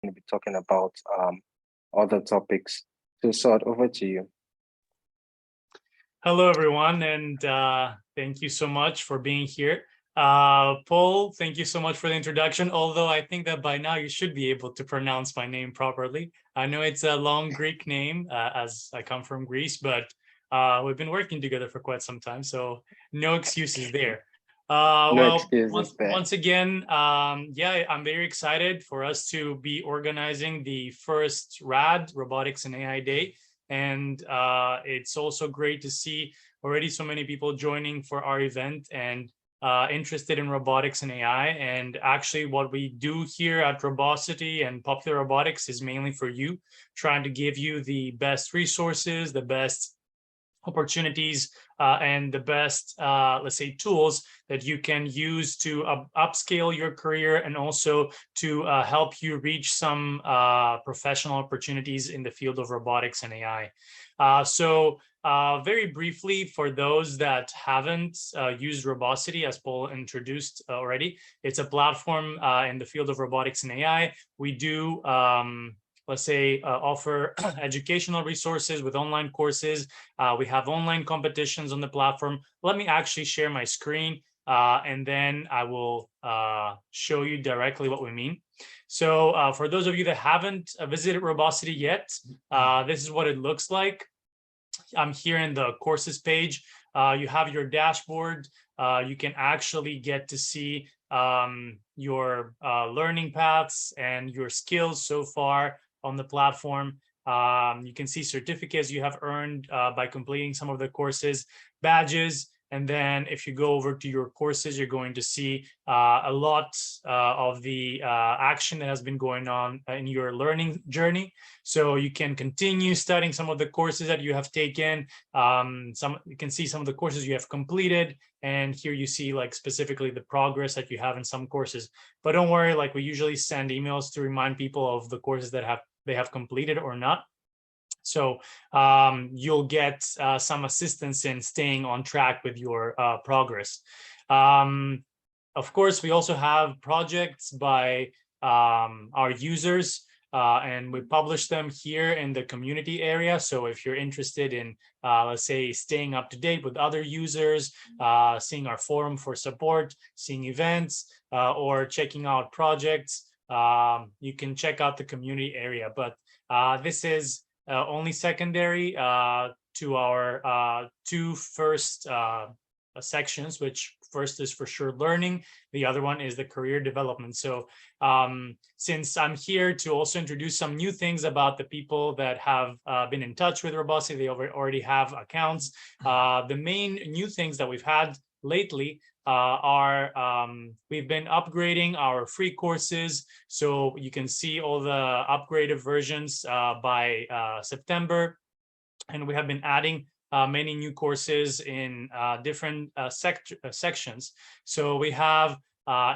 going to be talking about other topics. So, Sod, over to you. Hello, everyone, and thank you so much for being here. Paul, thank you so much for the introduction, although I think that by now you should be able to pronounce my name properly. I know it's a long Greek name, as I come from Greece, but we've been working together for quite some time, so no excuses there. No excuses there. Once again, yeah, I'm very excited for us to be organizing the first RAD, Robotics and AI Day. And it's also great to see already so many people joining for our event and interested in robotics and AI. And actually what we do here at Robociti and Popular Robotics is mainly for you, trying to give you the best resources, the best opportunities, and the best, let's say, tools that you can use to upscale your career and also to help you reach some professional opportunities in the field of robotics and AI. So very briefly, for those that haven't used Robociti, as Paul introduced already, it's a platform in the field of robotics and AI. We do let's say, offer educational resources with online courses. We have online competitions on the platform. Let me actually share my screen, and then I will show you directly what we mean. So for those of you that haven't visited Robociti yet, this is what it looks like. I'm here in the courses page. You have your dashboard. You can actually get to see your learning paths and your skills so far on the platform. You can see certificates you have earned by completing some of the courses, badges, and then if you go over to your courses, you're going to see a lot of the action that has been going on in your learning journey. So you can continue studying some of the courses that you have taken. You can see some of the courses you have completed. And here you see like specifically the progress that you have in some courses. But don't worry, like we usually send emails to remind people of the courses that they have completed or not. So you'll get some assistance in staying on track with your progress. Of course, we also have projects by our users, and we publish them here in the community area. So if you're interested in, let's say, staying up to date with other users, seeing our forum for support, seeing events, or checking out projects, you can check out the community area. But this is only secondary to our two first sections, which first is for sure learning. The other one is the career development. So since I'm here to also introduce some new things about the people that have been in touch with Robociti, they already have accounts. The main new things that we've had lately we've been upgrading our free courses. So you can see all the upgraded versions by September. And we have been adding many new courses in different sections. So we have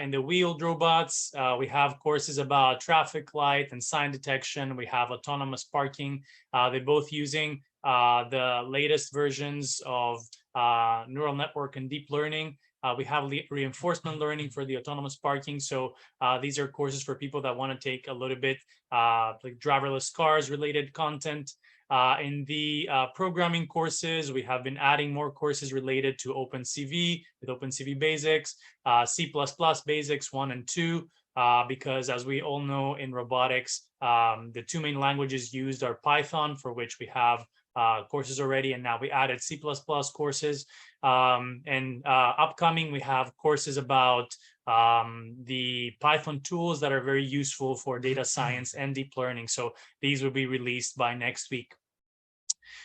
in the wheeled robots, we have courses about traffic light and sign detection. We have autonomous parking. They're both using the latest versions of neural network and deep learning. We have reinforcement learning for the autonomous parking. So these are courses for people that want to take a little bit like driverless cars related content. In the programming courses, we have been adding more courses related to OpenCV with OpenCV Basics, C++ Basics 1 and 2, because as we all know in robotics, the two main languages used are Python, for which we have courses already, and now we added C++ courses. And upcoming, we have courses about the Python tools that are very useful for data science and deep learning. So these will be released by next week.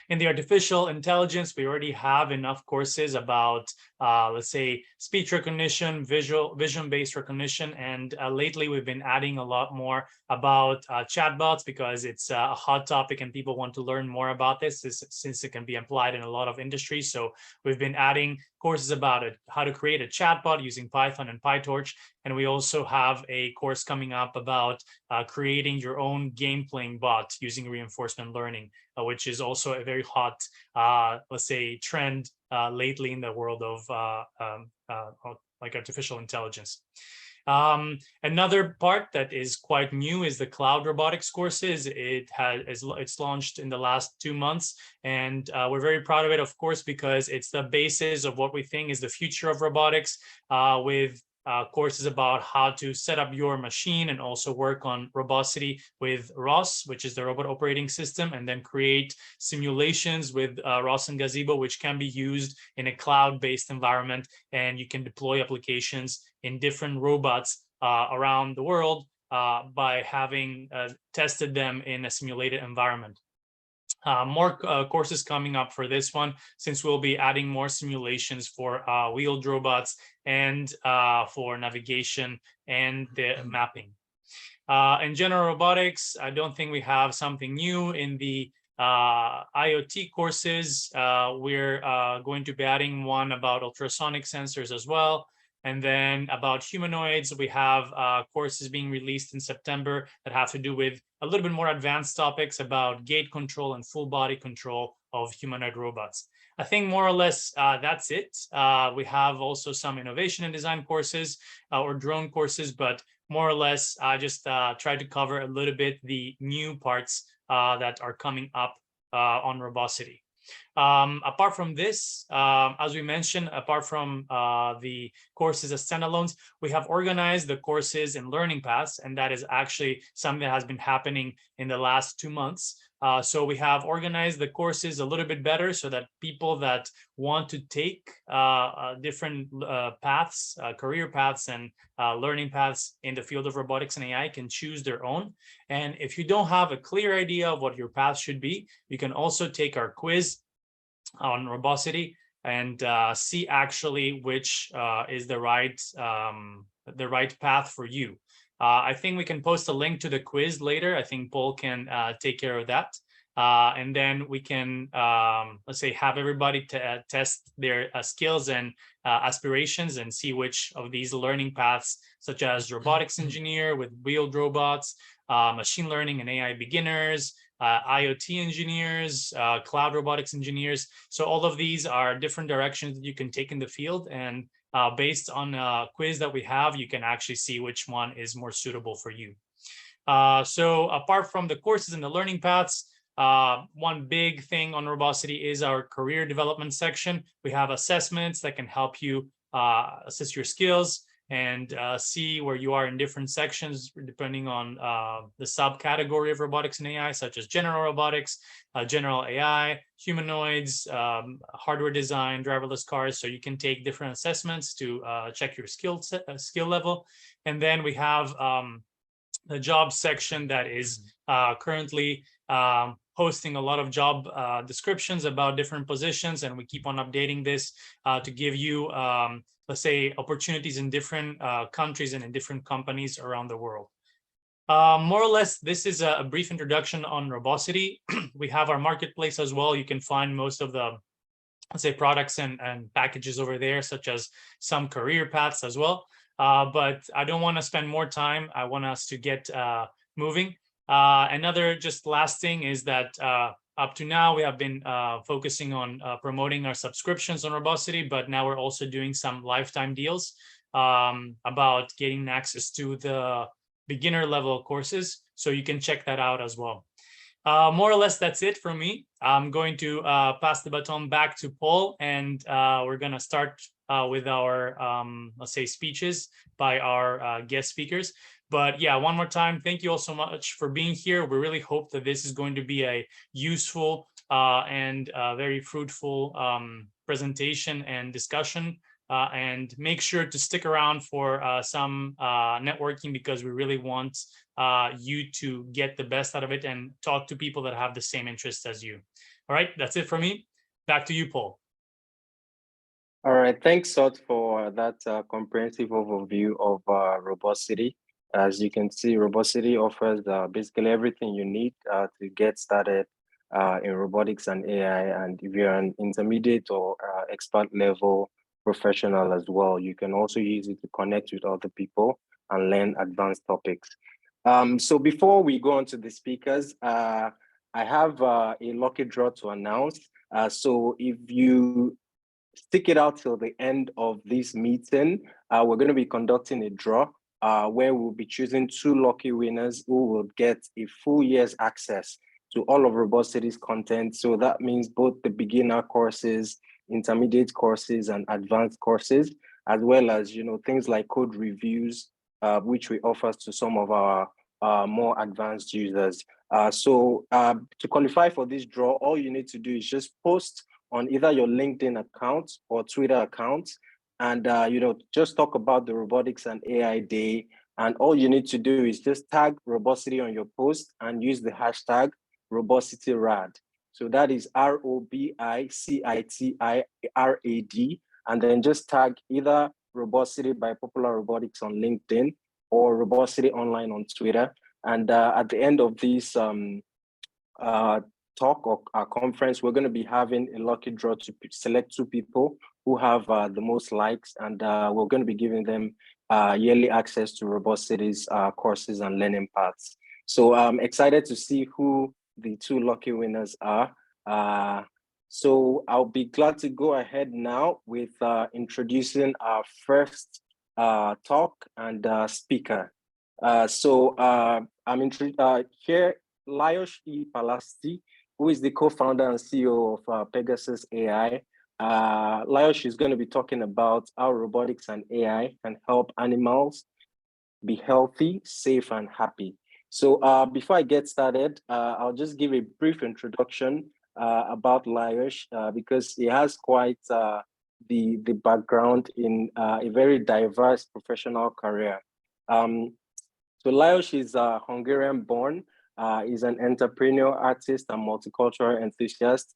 In the artificial intelligence, we already have enough courses about, let's say, speech recognition, vision-based recognition. And lately, we've been adding a lot more about chatbots because it's a hot topic and people want to learn more about this since it can be applied in a lot of industries. So we've been adding courses about it, how to create a chatbot using Python and PyTorch. And we also have a course coming up about creating your own game playing bot using reinforcement learning, which is also a very hot, let's say, trend lately in the world of like artificial intelligence. Another part that is quite new is the cloud robotics courses. It's launched in the last 2 months, and we're very proud of it, of course, because it's the basis of what we think is the future of robotics, with courses about how to set up your machine and also work on Robociti with ROS, which is the robot operating system, and then create simulations with ROS and Gazebo, which can be used in a cloud-based environment, and you can deploy applications in different robots around the world by having tested them in a simulated environment. More courses coming up for this one, since we'll be adding more simulations for wheeled robots and for navigation and the mapping. In general robotics, I don't think we have something new in the IoT courses. We're going to be adding one about ultrasonic sensors as well. And then about humanoids, we have courses being released in September that have to do with a little bit more advanced topics about gait control and full body control of humanoid robots. I think more or less that's it. We have also some innovation and design courses or drone courses, but more or less I just tried to cover a little bit the new parts that are coming up on Robociti. Apart from this, as we mentioned, apart from the courses as standalones, we have organized the courses in learning paths, and that is actually something that has been happening in the last 2 months. So we have organized the courses a little bit better so that people that want to take different paths, career paths and learning paths in the field of robotics and AI can choose their own. And if you don't have a clear idea of what your path should be, you can also take our quiz on Robociti and see actually which is the right path for you. I think we can post a link to the quiz later. I think Paul can take care of that. And then we can, let's say, have everybody test their skills and aspirations and see which of these learning paths, such as robotics engineer with wheeled robots, machine learning and AI beginners, IoT engineers, cloud robotics engineers. So all of these are different directions that you can take in the field, and based on a quiz that we have, you can actually see which one is more suitable for you. So apart from the courses and the learning paths, one big thing on Robociti is our career development section. We have assessments that can help you assess your skills and see where you are in different sections, depending on the subcategory of robotics and AI, such as general robotics, general AI, humanoids, hardware design, driverless cars. So you can take different assessments to check your skill level. And then we have the job section that is currently posting a lot of job descriptions about different positions, and we keep on updating this to give you let's say, opportunities in different countries and in different companies around the world. More or less, this is a brief introduction on Robociti. We have our marketplace as well. You can find most of the, let's say, products and packages over there, such as some career paths as well. But I don't want to spend more time. I want us to get moving. Another just last thing is that up to now, we have been focusing on promoting our subscriptions on Robociti, but now we're also doing some lifetime deals about getting access to the beginner level courses. So you can check that out as well. More or less, that's it from me. I'm going to pass the baton back to Paul, and we're going to start with our, let's say, speeches by our guest speakers. But yeah, one more time, thank you all so much for being here. We really hope that this is going to be a useful and very fruitful presentation and discussion. And make sure to stick around for some networking, because we really want you to get the best out of it and talk to people that have the same interests as you. All right, that's it for me. Back to you, Paul. All right, thanks, Sot, for that comprehensive overview of Robociti. As you can see, Robociti offers basically everything you need to get started in robotics and AI. And if you're an intermediate or expert level professional as well, you can also use it to connect with other people and learn advanced topics. So before we go on to the speakers, I have a lucky draw to announce. So if you stick it out till the end of this meeting, we're going to be conducting a draw where we'll be choosing 2 lucky winners who will get a full year's access to all of Robocity's content. So that means both the beginner courses, intermediate courses, and advanced courses, as well as things like code reviews, which we offer to some of our more advanced users. So to qualify for this draw, all you need to do is just post on either your LinkedIn account or Twitter account, and just talk about the Robotics and AI Day. And all you need to do is just tag Robocity on your post and use the hashtag Robociti RAD. So that is ROBICITIRAD, and then just tag either Robocity by Popular Robotics on LinkedIn or Robocity Online on Twitter. And at the end of this talk or our conference, we're going to be having a lucky draw to select 2 people who have the most likes, and we're going to be giving them yearly access to Robocity's courses and learning paths. So I'm excited to see who the 2 lucky winners are. So I'll be glad to go ahead now with introducing our first talk and speaker. I'm here, Lajos E. Palasti, who is the co-founder and CEO of Pegasus AI. Lajos is going to be talking about how robotics and AI can help animals be healthy, safe, and happy. So before I get started, I'll just give a brief introduction about Lajos because he has quite the background in a very diverse professional career. So Lajos is Hungarian born. He's an entrepreneur, artist, and multicultural enthusiast.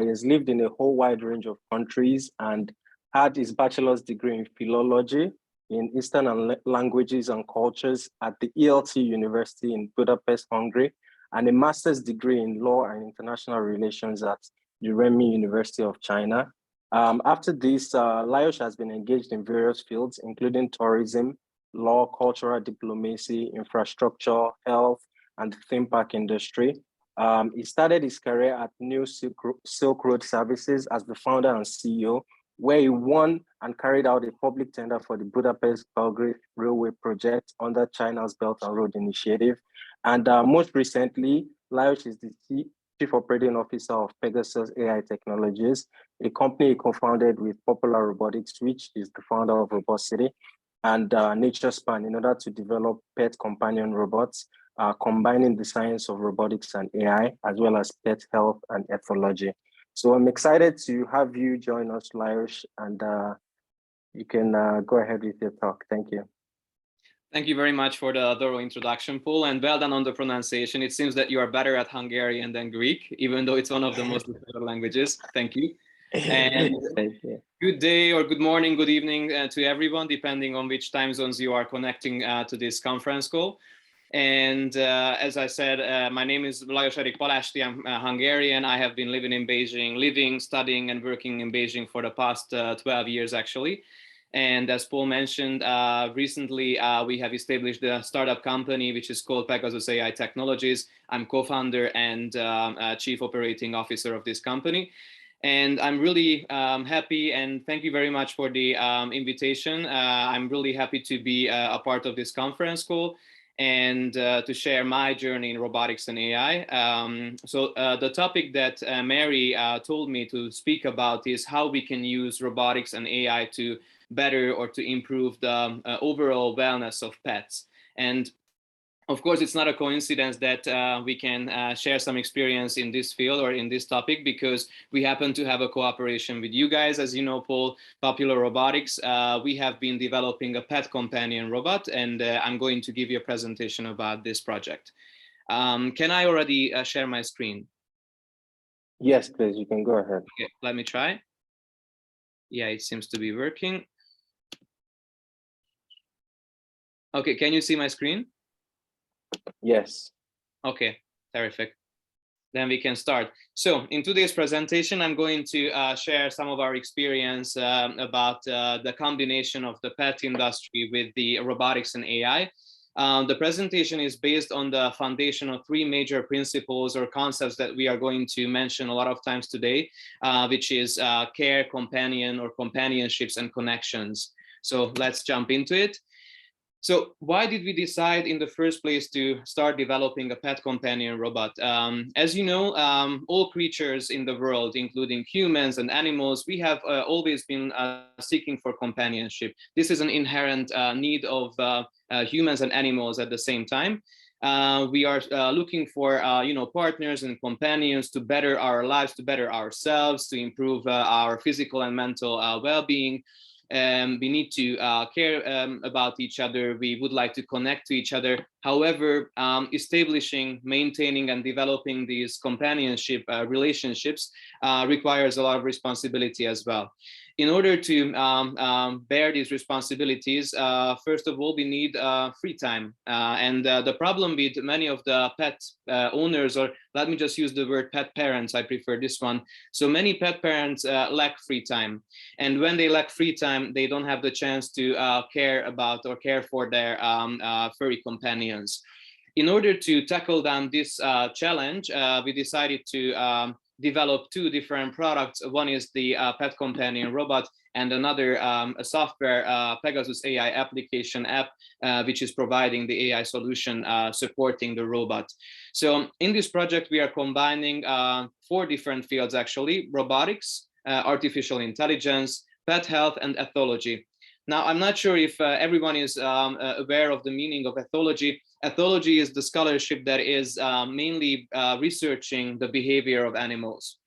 He has lived in a whole wide range of countries and had his bachelor's degree in philology in Eastern languages and cultures at the ELT University in Budapest, Hungary, and a master's degree in law and international relations at the Renmin University of China. After this, Lajos has been engaged in various fields, including tourism, law, cultural diplomacy, infrastructure, health, and the theme park industry. He started his career at New Silk Road Services as the founder and CEO, where he won and carried out a public tender for the Budapest-Belgrade Railway project under China's Belt and Road Initiative. And most recently, Lajos is the Chief Operating Officer of Pegasus AI Technologies, a company he co-founded with Popular Robotics, which is the founder of Robocity, and NatureSpan in order to develop pet companion robots, combining the science of robotics and AI, as well as pet health and ethology. So I'm excited to have you join us, Lajos, and you can go ahead with your talk. Thank you. Thank you very much for the thorough introduction, Paul, and well done on the pronunciation. It seems that you are better at Hungarian than Greek, even though it's one of the most difficult languages. Thank you. And Thank you. Good day or good morning, good evening to everyone, depending on which time zones you are connecting to this conference call. And as I said, my name is Lajos Erik Palasti. I'm Hungarian. I have been living in Beijing, studying and working in Beijing for the past 12 years, actually. And as Paul mentioned, recently we have established a startup company, which is called Pegasus AI Technologies. I'm co-founder and chief operating officer of this company. And I'm really happy, and thank you very much for the invitation. I'm really happy to be a part of this conference call and to share my journey in robotics and AI. So the topic that Mary told me to speak about is how we can use robotics and AI to better or to improve the overall wellness of pets. And of course, it's not a coincidence that we can share some experience in this field or in this topic, because we happen to have a cooperation with you guys. As you know, Paul, Popular Robotics, we have been developing a pet companion robot, and I'm going to give you a presentation about this project. Can I already share my screen? Yes, please, you can go ahead. Okay, let me try. Yeah, it seems to be working. Okay, can you see my screen? Yes. Okay, terrific. Then we can start. So in today's presentation, I'm going to share some of our experience about the combination of the pet industry with the robotics and AI. The presentation is based on the foundation of 3 major principles or concepts that we are going to mention a lot of times today, which is care, companion, or companionships, and connections. So let's jump into it. So why did we decide in the first place to start developing a pet companion robot? As you know, all creatures in the world, including humans and animals, we have always been seeking for companionship. This is an inherent need of humans and animals at the same time. We are looking for partners and companions to better our lives, to better ourselves, to improve our physical and mental well-being. We need to care about each other. We would like to connect to each other. However, establishing, maintaining, and developing these companionship relationships requires a lot of responsibility as well. In order to bear these responsibilities, first of all, we need free time. And the problem with many of the pet owners, or let me just use the word pet parents, I prefer this one. So many pet parents lack free time. And when they lack free time, they don't have the chance to care about or care for their furry companions. In order to tackle down this challenge, we decided to develop two different products. One is the pet companion robot, and another a software Pegasus AI application app, which is providing the AI solution supporting the robot. So in this project, we are combining 4 different fields actually: robotics, artificial intelligence, pet health, and ethology. Now, I'm not sure if everyone is aware of the meaning of ethology. Ethology is the scholarship that is mainly researching the behavior of animals.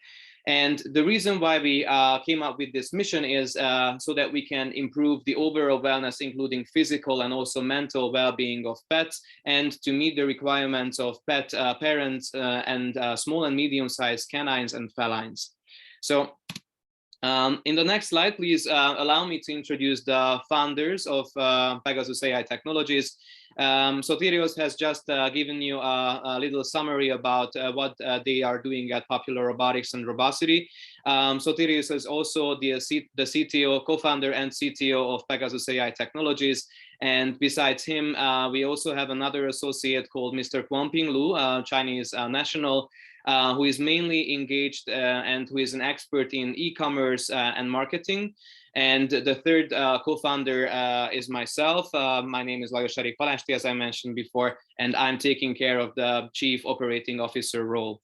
And the reason why we came up with this mission is so that we can improve the overall wellness, including physical and also mental well-being of pets, and to meet the requirements of pet parents and small and medium-sized canines and felines. So in the next slide, please allow me to introduce the founders of Pegasus AI Technologies. Sotirios has just given you a little summary about what they are doing at Popular Robotics and Robociti. Sotirios is also the CTO, co-founder and CTO of Pegasus AI Technologies. And besides him, we also have another associate called Mr. Guangping Lu, Chinese national, who is mainly engaged and who is an expert in e-commerce and marketing. And the third co-founder is myself. My name is Lajos Erik Palásti, as I mentioned before, and I'm taking care of the Chief Operating Officer role.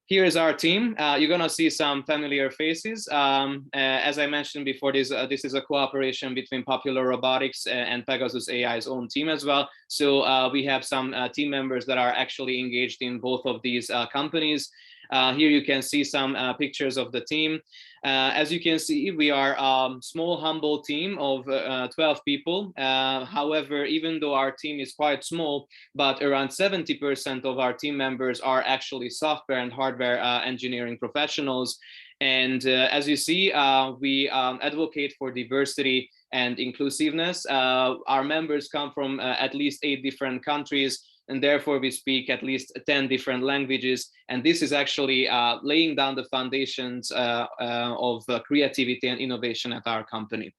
Here is our team. You're gonna see some familiar faces. As I mentioned before, this is a cooperation between Popular Robotics and Pegasus AI's own team as well. So we have some team members that are actually engaged in both of these companies. Here you can see some pictures of the team. As you can see, we are a small, humble team of 12 people. However, even though our team is quite small, but around 70% of our team members are actually software and hardware engineering professionals. And as you see, we advocate for diversity and inclusiveness. Our members come from at least 8 different countries, and therefore we speak at least 10 different languages. And this is actually laying down the foundations of creativity and innovation at our company.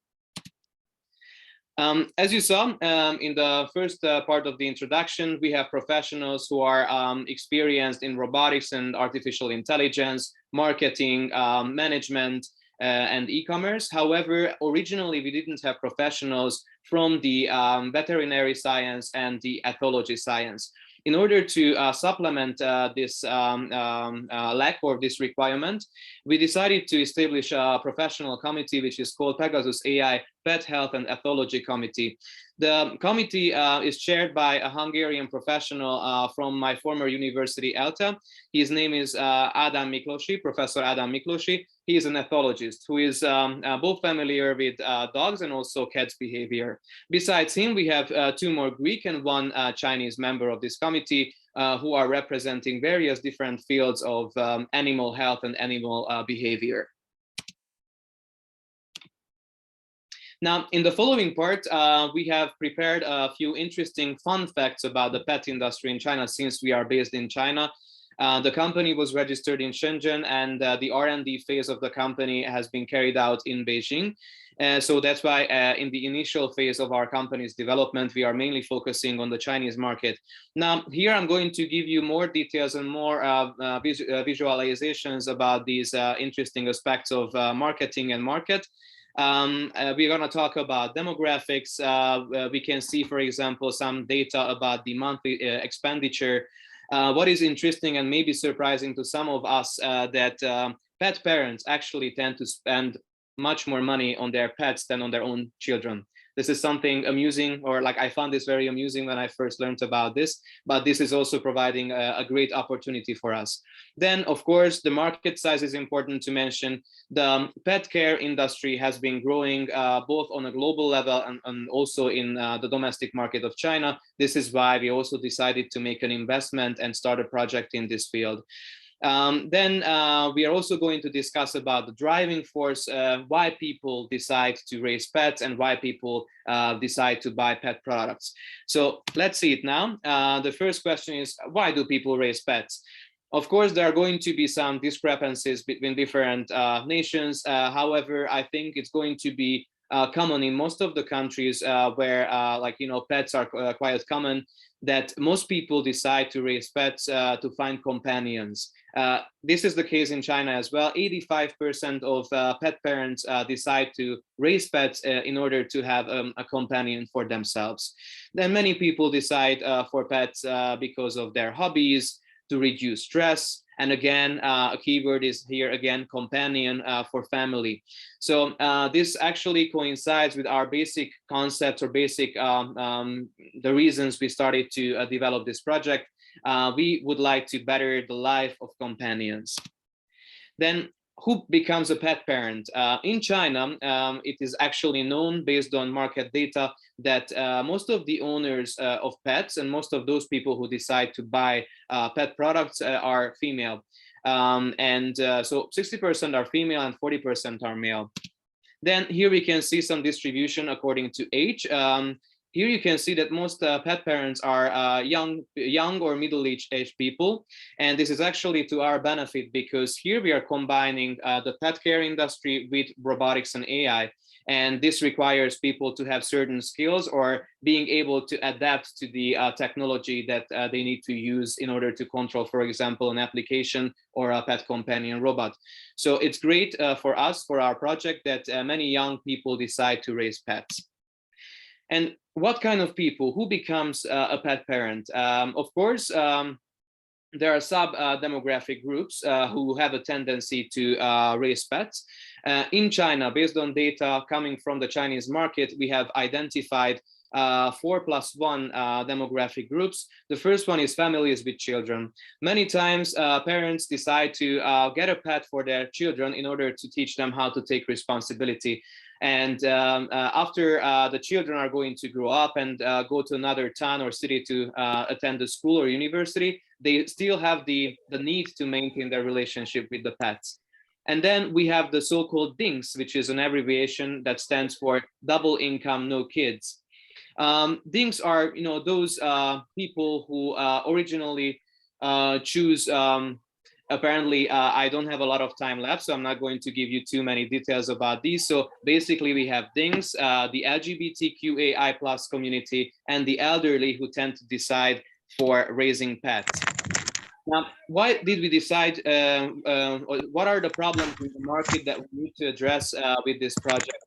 As you saw in the first part of the introduction, we have professionals who are experienced in robotics and artificial intelligence, marketing, management, and e-commerce. However, originally we didn't have professionals from the veterinary science and the ethology science. In order to supplement this lack or this requirement, we decided to establish a professional committee, which is called Pegasus AI Pet Health and Ethology Committee. The committee is chaired by a Hungarian professional from my former university, ELTE. His name is Adam Miklosi, Professor Adam Miklosi. He is an ethologist who is both familiar with dogs and also cats' behavior. Besides him, we have 2 more Greek and 1 Chinese member of this committee who are representing various different fields of animal health and animal behavior. Now, in the following part, we have prepared a few interesting fun facts about the pet industry in China, since we are based in China. The company was registered in Shenzhen, and the R&D phase of the company has been carried out in Beijing. So that's why in the initial phase of our company's development, we are mainly focusing on the Chinese market. Now, here I'm going to give you more details and more visualizations about these interesting aspects of marketing and market. We're going to talk about demographics. We can see, for example, some data about the monthly expenditure. What is interesting and maybe surprising to some of us that pet parents actually tend to spend much more money on their pets than on their own children. This is something amusing, or like I found this very amusing when I first learned about this, but this is also providing a great opportunity for us. Then, of course, the market size is important to mention. The pet care industry has been growing both on a global level and also in the domestic market of China. This is why we also decided to make an investment and start a project in this field. Then we are also going to discuss about the driving force, why people decide to raise pets and why people decide to buy pet products. So let's see it now. The first question is, why do people raise pets? Of course, there are going to be some discrepancies between different nations. However, I think it's going to be common in most of the countries where pets are quite common, that most people decide to raise pets to find companions. This is the case in China as well. 85% of pet parents decide to raise pets in order to have a companion for themselves. Then many people decide for pets because of their hobbies, to reduce stress. And again, a keyword is here again, companion for family. So this actually coincides with our basic concepts or basic, the reasons we started to develop this project. We would like to better the life of companions. Then who becomes a pet parent? In China, it is actually known based on market data that most of the owners of pets and most of those people who decide to buy pet products are female. So 60% are female and 40% are male. Then here we can see some distribution according to age. Here you can see that most pet parents are young or middle-aged people. And this is actually to our benefit because here we are combining the pet care industry with robotics and AI. And this requires people to have certain skills or being able to adapt to the technology that they need to use in order to control, for example, an application or a pet companion robot. So it's great for us, for our project, that many young people decide to raise pets. And what kind of people, who becomes a pet parent? Of course, there are sub-demographic groups who have a tendency to raise pets. In China, based on data coming from the Chinese market, we have identified 4+1 demographic groups. The first one is families with children. Many times parents decide to get a pet for their children in order to teach them how to take responsibility. And after the children are going to grow up and go to another town or city to attend a school or university, they still have the need to maintain their relationship with the pets. And then we have the so-called DINGs, which is an abbreviation that stands for double income, no kids. DINGs are, those people who originally choose. Apparently, I don't have a lot of time left, so I'm not going to give you too many details about these. So basically, we have DINGs, the LGBTQAI+ community, and the elderly who tend to decide for raising pets. Now, why did we decide, what are the problems in the market that we need to address with this project?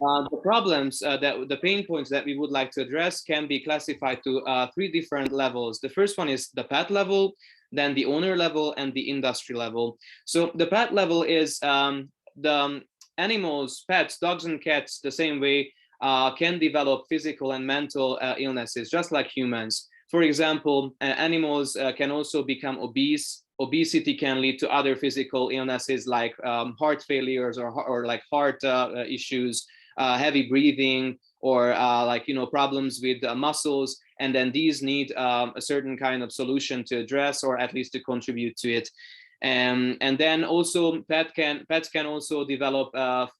The problems, the pain points that we would like to address can be classified to 3 different levels. The first one is the pet level, then the owner level, and the industry level. So the pet level is the animals, pets, dogs and cats, the same way, can develop physical and mental illnesses, just like humans. For example, animals can also become obese. Obesity can lead to other physical illnesses like heart failures or like heart issues, heavy breathing, or problems with muscles. And then these need a certain kind of solution to address, or at least to contribute to it. And then also pets can also develop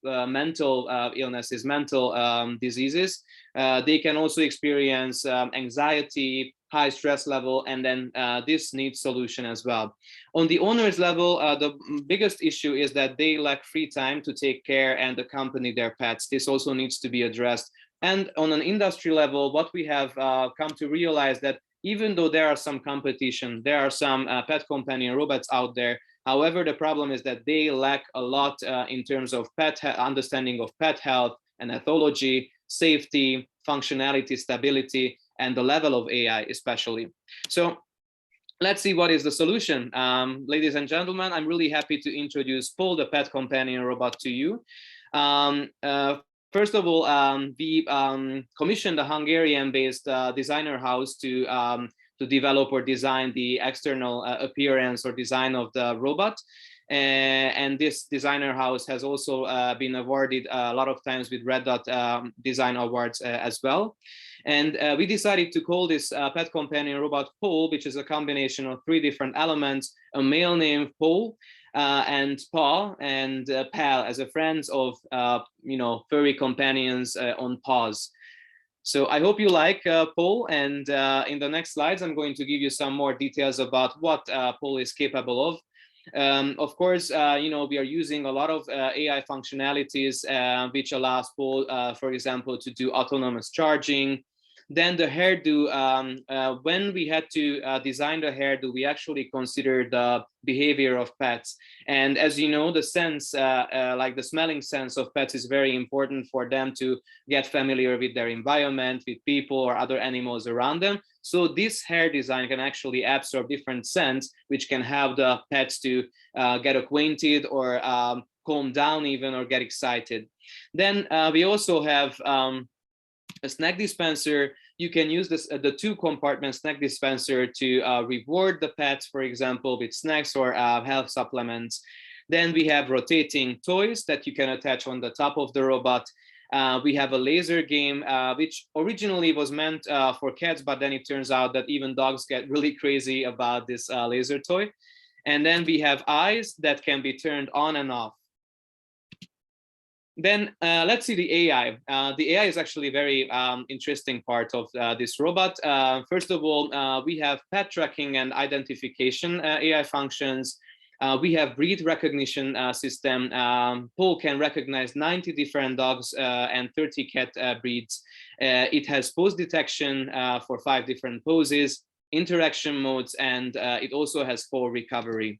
mental illnesses, mental diseases. They can also experience anxiety, high stress level, and then this needs solution as well. On the owner's level, the biggest issue is that they lack free time to take care and accompany their pets. This also needs to be addressed. And on an industry level, what we have come to realize that even though there are some competition, there are some pet companion robots out there, However, the problem is that they lack a lot in terms of understanding of pet health and ethology, safety, functionality, stability, and the level of AI especially. So let's see what is the solution. Ladies and gentlemen, I'm really happy to introduce Paul, the pet companion robot, to you. First of all, we commissioned a Hungarian-based designer house to develop or design the external appearance or design of the robot. And this designer house has also been awarded a lot of times with Red Dot Design Awards as well. And we decided to call this pet companion robot Paul, which is a combination of 3 different elements: a male named Paul, and Paw, and Pal, as a friends of furry companions on paws. So I hope you like Paul, and in the next slides I'm going to give you some more details about what Paul is capable of. Of course, we are using a lot of AI functionalities which allows Paul, for example, to do autonomous charging. Then the hairdo, when we had to design the hairdo, we actually considered the behavior of pets. And as you know, the sense, like the smelling sense of pets is very important for them to get familiar with their environment, with people or other animals around them. So this hair design can actually absorb different scents, which can help the pets to get acquainted or calm down even, or get excited. Then we also have a snack dispenser. You can use this the 2-compartment snack dispenser to reward the pets, for example, with snacks or health supplements. Then we have rotating toys that you can attach on the top of the robot. We have a laser game, which originally was meant for cats, but then it turns out that even dogs get really crazy about this laser toy. And then we have eyes that can be turned on and off. Then let's see the AI. The AI is actually a very interesting part of this robot. First of all, we have pet tracking and identification AI functions. We have breed recognition system. Paul can recognize 90 different dogs and 30 cat breeds. It has pose detection for 5 different poses, interaction modes, and it also has fall recovery.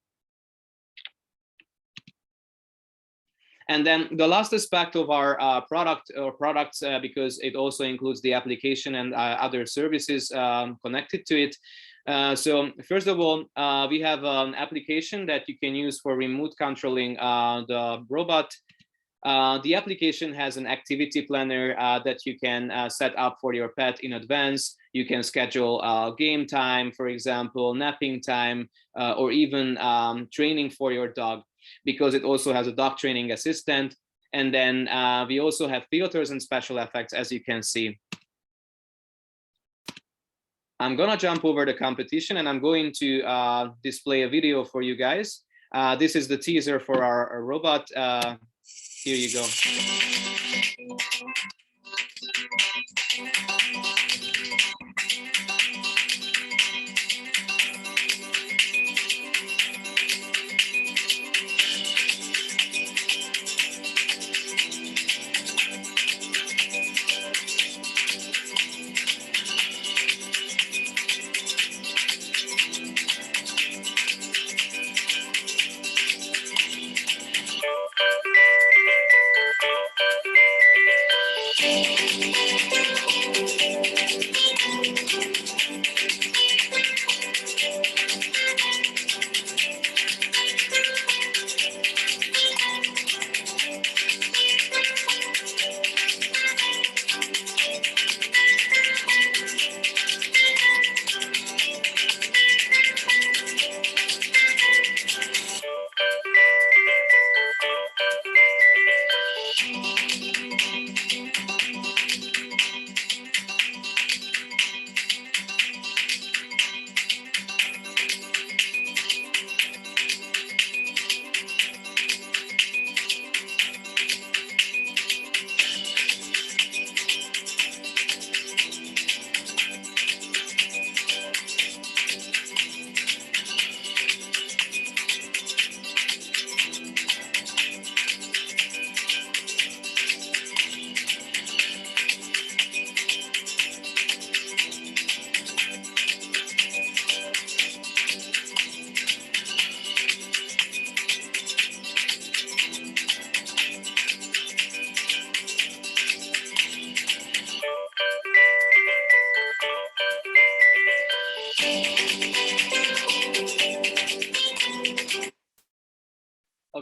And then the last aspect of our products, because it also includes the application and other services connected to it. So first of all, we have an application that you can use for remote controlling the robot. The application has an activity planner that you can set up for your pet in advance. You can schedule game time, for example, napping time, or even training for your dog, because it also has a dog training assistant. And then we also have filters and special effects, as you can see. I'm gonna jump over the competition and I'm going to display a video for you guys. This is the teaser for our robot. Here you go.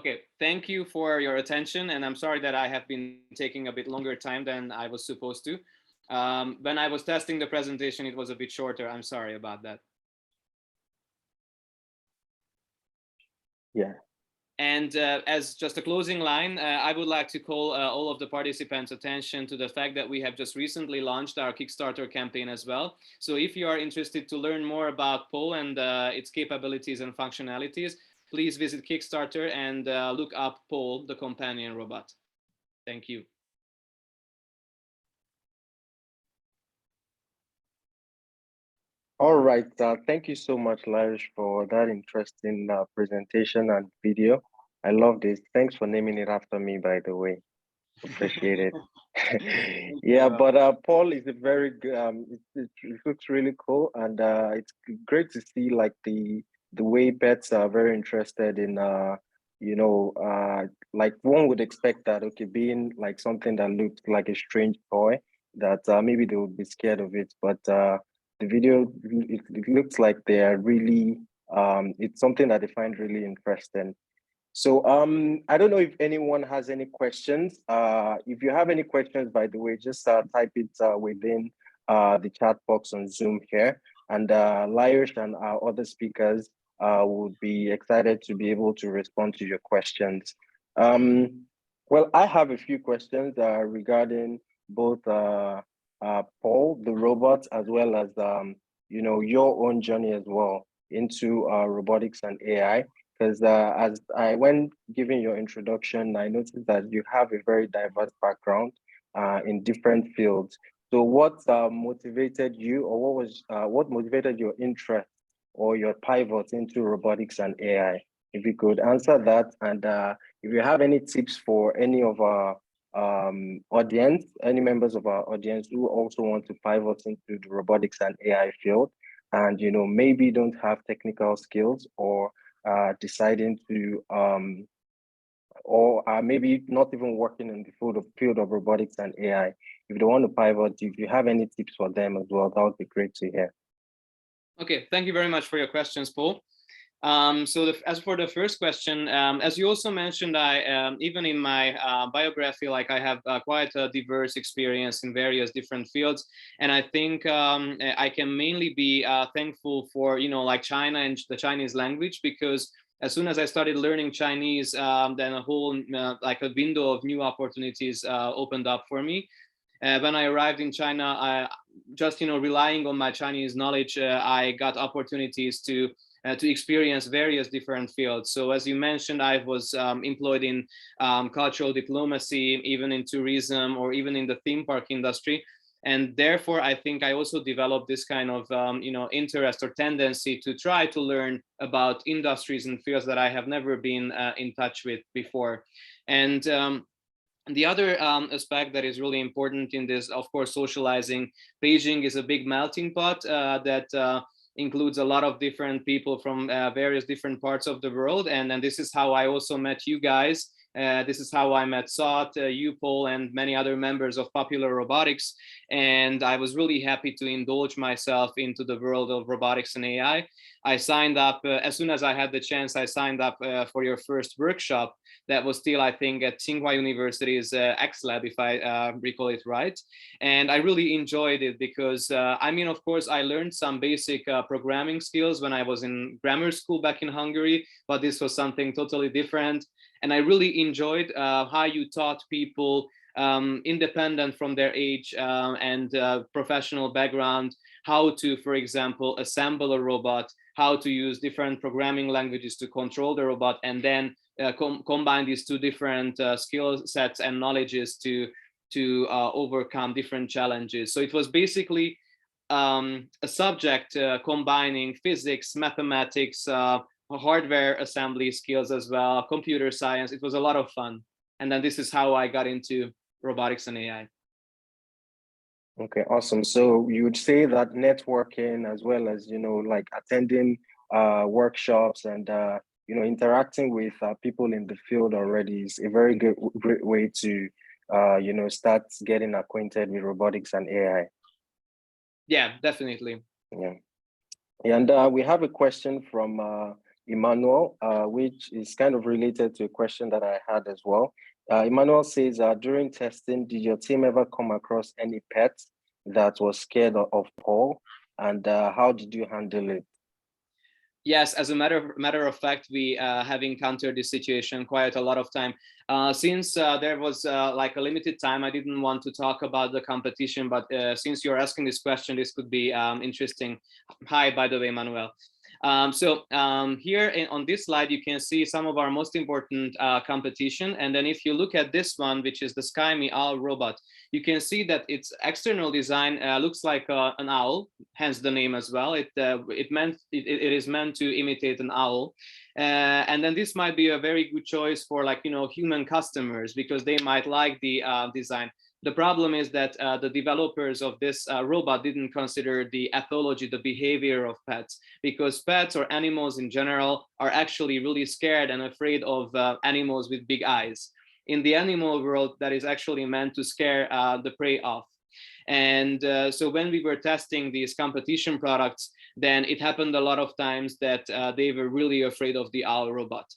Okay, thank you for your attention, and I'm sorry that I have been taking a bit longer time than I was supposed to. When I was testing the presentation, it was a bit shorter. I'm sorry about that. Yeah. And as just a closing line, I would like to call all of the participants' attention to the fact that we have just recently launched our Kickstarter campaign as well. So if you are interested to learn more about Pole and its capabilities and functionalities, please visit Kickstarter and look up Pole, the companion robot. Thank you. All right. Thank you so much, Larish, for that interesting presentation and video. I love this. Thanks for naming it after me, by the way. Appreciate it. Yeah, but Paul is a very good. It looks really cool, and it's great to see like the way pets are very interested in you know like one would expect that, okay, being like something that looks like a strange toy, that maybe they would be scared of it, but the video, it looks like they are really it's something that they find really interesting. So I don't know if anyone has any questions. If you have any questions, by the way, just type it within the chat box on Zoom here. And Laish and our other speakers would be excited to be able to respond to your questions. Well, I have a few questions regarding both Paul, the robot, as well as your own journey as well into robotics and AI. Because as I went giving your introduction, I noticed that you have a very diverse background in different fields. So what motivated you, or what motivated your interest or your pivot into robotics and AI? If you could answer that, and if you have any tips for any of our audience, any members of our audience who also want to pivot into the robotics and AI field, and maybe don't have technical skills, or deciding to or maybe not even working in the field of robotics and AI. If they want to pivot, if you have any tips for them as well, that would be great to hear. Okay, thank you very much for your questions, Paul. As for the first question, as you also mentioned, I even in my biography, like I have quite a diverse experience in various different fields, and I think I can mainly be thankful for like China and the Chinese language, because as soon as I started learning Chinese, then a whole like a window of new opportunities opened up for me. When I arrived in China, I just relying on my Chinese knowledge, I got opportunities to experience various different fields. So as you mentioned, I was employed in cultural diplomacy, even in tourism, or even in the theme park industry. And therefore, I think I also developed this kind of interest or tendency to try to learn about industries and fields that I have never been in touch with before. And the other aspect that is really important in this, of course, socializing. Beijing is a big melting pot that includes a lot of different people from various different parts of the world. And this is how I also met you guys. This is how I met Sot, you, Paul, and many other members of Popular Robotics. And I was really happy to indulge myself into the world of robotics and AI. I signed up, as soon as I had the chance, I signed up for your first workshop. That was still, I think, at Tsinghua University's X Lab, if I recall it right. And I really enjoyed it because, I mean, of course, I learned some basic programming skills when I was in grammar school back in Hungary, but this was something totally different. And I really enjoyed how you taught people independent from their age and professional background, how to, for example, assemble a robot, how to use different programming languages to control the robot, and then combine these two different skill sets and knowledges to overcome different challenges. So it was basically a subject combining physics, mathematics, hardware assembly skills as well, computer science. It was a lot of fun. And then this is how I got into robotics and AI. Okay, awesome. So you would say that networking, as well as like attending workshops and interacting with people in the field already, is a very great way to start getting acquainted with robotics and AI. Yeah, definitely. Yeah. And we have a question from Emmanuel, which is kind of related to a question that I had as well. Emmanuel says, during testing, did your team ever come across any pet that was scared of Paul? And how did you handle it? Yes, as a matter of fact, we have encountered this situation quite a lot of time. Since there was like a limited time, I didn't want to talk about the competition, but since you're asking this question, this could be interesting. Hi, by the way, Manuel. Here on this slide, you can see some of our most important competition. And then if you look at this one, which is the SkyMe Owl robot, you can see that its external design looks like an owl, hence the name as well. It is meant to imitate an owl. And then this might be a very good choice for, like, human customers, because they might like the design. The problem is that the developers of this robot didn't consider the ethology, the behavior of pets, because pets or animals in general are actually really scared and afraid of animals with big eyes. In the animal world, that is actually meant to scare the prey off. And so when we were testing these competition products, then it happened a lot of times that they were really afraid of the owl robot.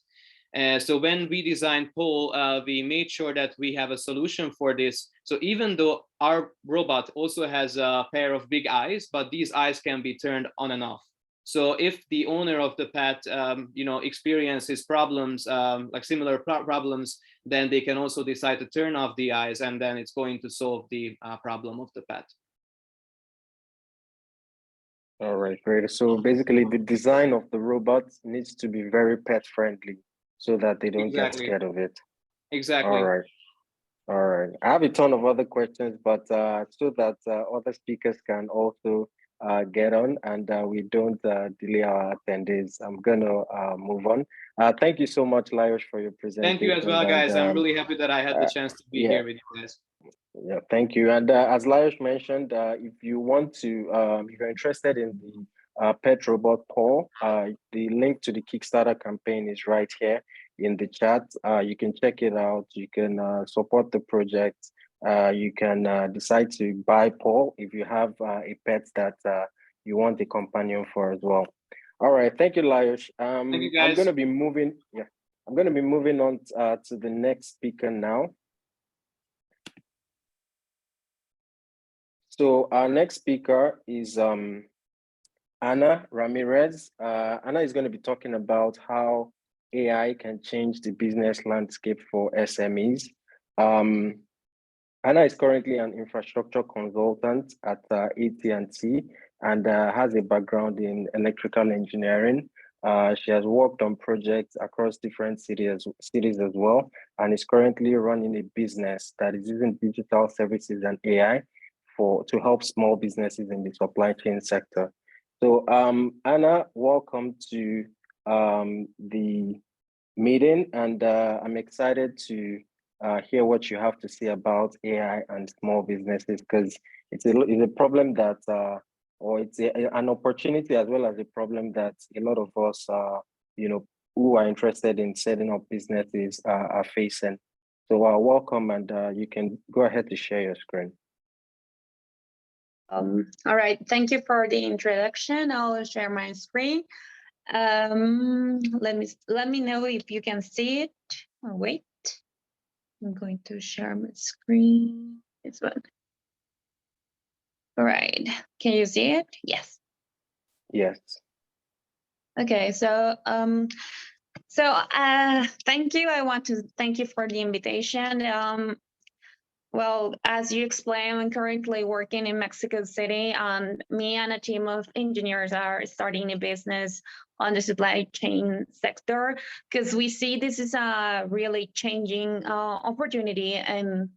So when we designed Paul, we made sure that we have a solution for this. So even though our robot also has a pair of big eyes, but these eyes can be turned on and off. So if the owner of the pet, experiences problems, like similar problems, then they can also decide to turn off the eyes, and then it's going to solve the problem of the pet. All right, great. So basically, the design of the robot needs to be very pet friendly, so that they don't get scared of it. Exactly. All right. All right. I have a ton of other questions, but so that other speakers can also get on and we don't delay our attendees, I'm gonna move on. Thank you so much, Lajos, for your presentation. Thank you as well, guys. I'm really happy that I had the chance to be here with you guys. Yeah, thank you. And as Lajos mentioned, if you want to, if you're interested in the pet robot Paul, the link to the Kickstarter campaign is right here in the chat. You can check it out. You can support the project. You can decide to buy Paul if you have a pet that you want a companion for as well. All right, thank you, Lajos. Thank you, guys. I'm going to be moving. Yeah, I'm going to be moving on to the next speaker now. So our next speaker is Ana Ramirez. Ana is going to be talking about how AI can change the business landscape for SMEs. Ana is currently an infrastructure consultant at AT&T and has a background in electrical engineering. She has worked on projects across different cities as well, and is currently running a business that is using digital services and AI to help small businesses in the supply chain sector. So Ana, welcome to the meeting, and I'm excited to hear what you have to say about AI and small businesses, because it's a problem that, or it's an opportunity as well as a problem that a lot of us, who are interested in setting up businesses are facing. So welcome, and you can go ahead to share your screen. All right, thank you for the introduction. I'll share my screen. Let me know if you can see it. Oh, wait, I'm going to share my screen. This one. All right, can you see it? Yes. Yes. Okay, so thank you. I want to thank you for the invitation. Well, as you explained, I'm currently working in Mexico City, and me and a team of engineers are starting a business on the supply chain sector, because we see this is a really changing opportunity in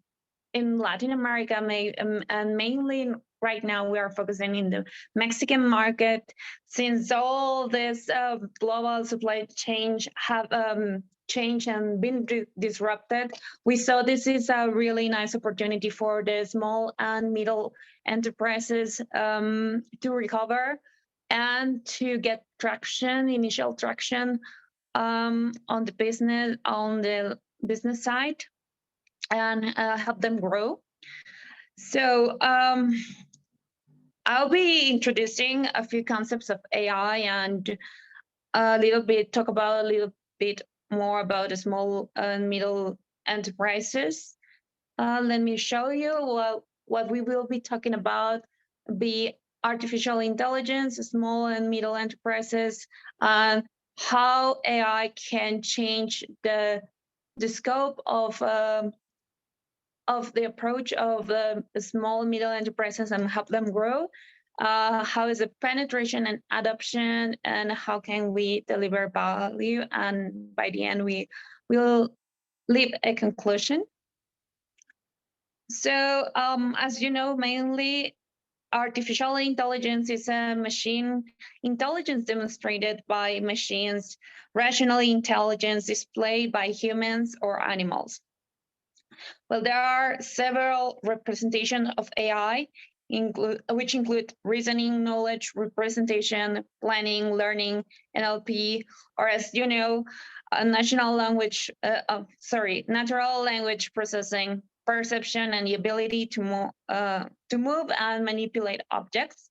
Latin America, and mainly right now we are focusing in the Mexican market, since all this global supply chain have changed and been disrupted. We saw this is a really nice opportunity for the small and middle enterprises to recover and to get initial traction on the business side, and help them grow. So I'll be introducing a few concepts of AI and talk about a little bit more about the small and middle enterprises. Let me show you what we will be talking about. Be artificial intelligence, small and middle enterprises, and how AI can change the scope of the approach of the small and middle enterprises and help them grow. How is the penetration and adoption, and how can we deliver value? And by the end, we will leave a conclusion. So, as you know, mainly artificial intelligence is a machine intelligence demonstrated by machines, rational intelligence displayed by humans or animals. Well, there are several representations of AI, which include reasoning, knowledge, representation, planning, learning, NLP, or as you know, natural language processing, perception, and the ability to move and manipulate objects.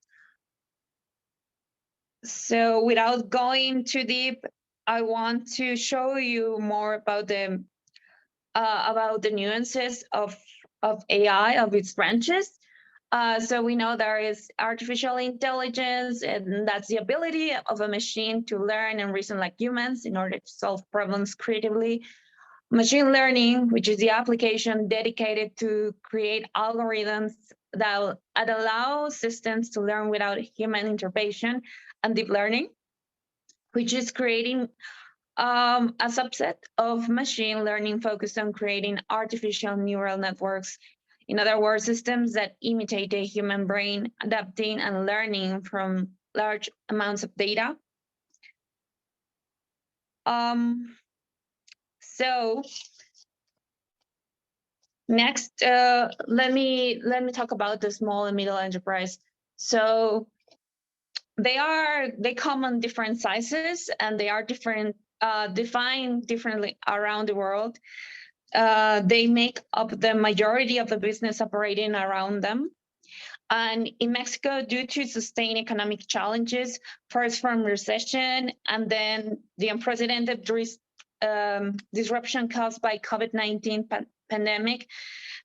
So without going too deep, I want to show you more about the nuances of AI, of its branches. So we know there is artificial intelligence, and that's the ability of a machine to learn and reason like humans in order to solve problems creatively. Machine learning, which is the application dedicated to create algorithms that allow systems to learn without human intervention. And deep learning, which is creating a subset of machine learning focused on creating artificial neural networks. In other words, systems that imitate the human brain, adapting and learning from large amounts of data. So next, let me talk about the small and middle enterprise. So they come in different sizes, and they are defined differently around the world. They make up the majority of the business operating around them. And in Mexico, due to sustained economic challenges, first from recession and then the unprecedented disruption caused by COVID-19 pandemic,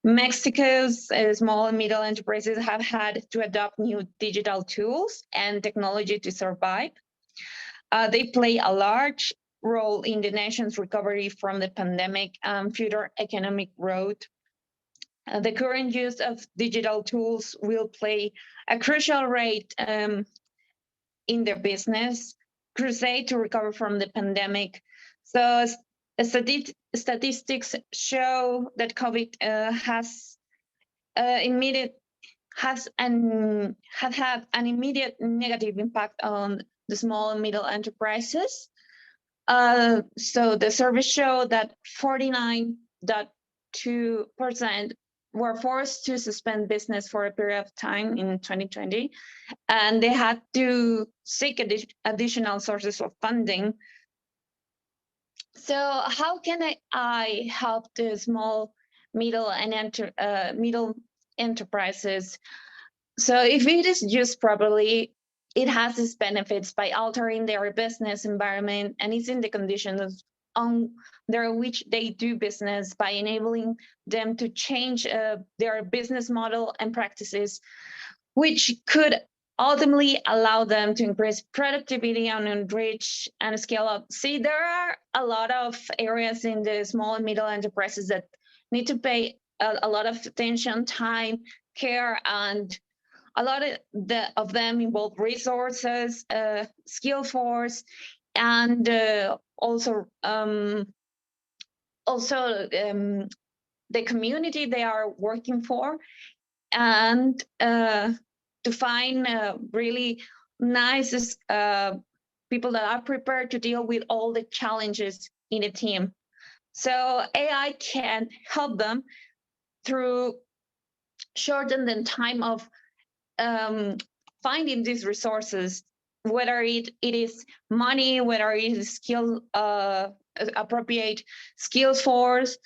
Mexico's small and middle enterprises have had to adopt new digital tools and technology to survive. They play a large role in the nation's recovery from the pandemic and future economic growth. The current use of digital tools will play a crucial role in their business crusade to recover from the pandemic. So statistics show that COVID has had an immediate negative impact on the small and middle enterprises. So the survey showed that 49.2% were forced to suspend business for a period of time in 2020, and they had to seek additional sources of funding. So how can I help the small, middle, and middle enterprises? So if it is used properly, it has its benefits by altering their business environment and easing the conditions under which they do business, by enabling them to change their business model and practices, which could ultimately allow them to increase productivity and enrich and scale up. See, there are a lot of areas in the small and middle enterprises that need to pay a lot of attention, time, care, and a lot of them involve resources, skill force, and also the community they are working for, and to find really nice people that are prepared to deal with all the challenges in a team. So AI can help them through shorten the time of finding these resources, whether it is money, whether it is skill, appropriate skills force,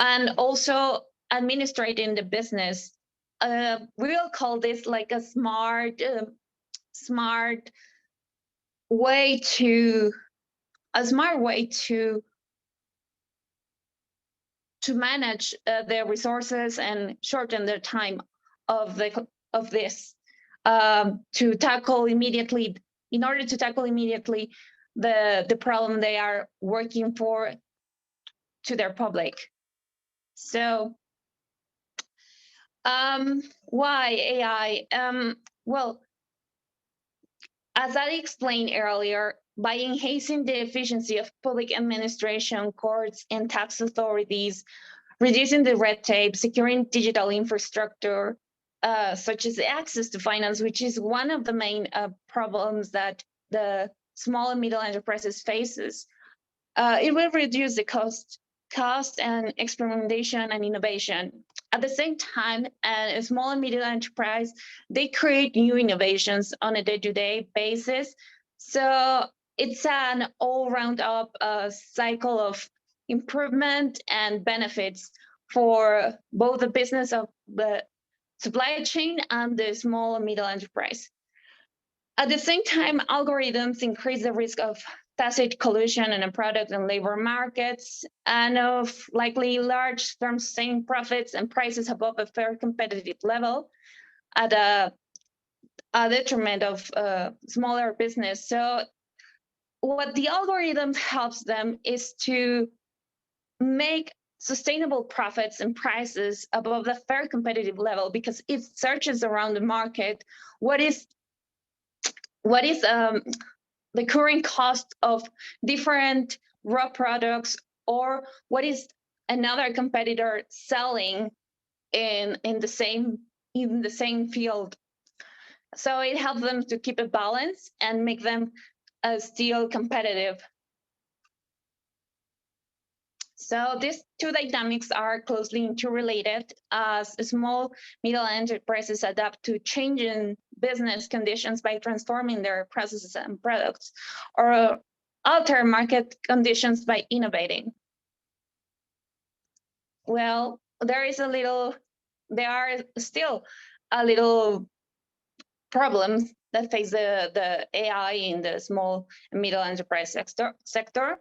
and also administrating the business. We will call this like a smart smart way to manage their resources and shorten their time of this to tackle immediately, in order to tackle immediately the problem they are working for to their public. So why AI? Well, as I explained earlier, by enhancing the efficiency of public administration, courts, and tax authorities, reducing the red tape, securing digital infrastructure, such as access to finance, which is one of the main problems that the small and middle enterprises faces. It will reduce the cost and experimentation and innovation. At the same time, a small and medium enterprise, they create new innovations on a day-to-day basis. So it's an all-round up cycle of improvement and benefits for both the business of the supply chain and the small and middle enterprise. At the same time, algorithms increase the risk of tacit collusion in a product and labor markets, and of likely large firms saying profits and prices above a fair competitive level at a detriment of smaller business. So what the algorithm helps them is to make sustainable profits and prices above the fair competitive level, because it searches around the market what is the current cost of different raw products, or what is another competitor selling in the same field. So it helps them to keep a balance and make them still competitive. So these two dynamics are closely interrelated as small middle enterprises adapt to changing business conditions by transforming their processes and products, or alter market conditions by innovating. Well, there are still a little problems that face the AI in the small and middle enterprise sector.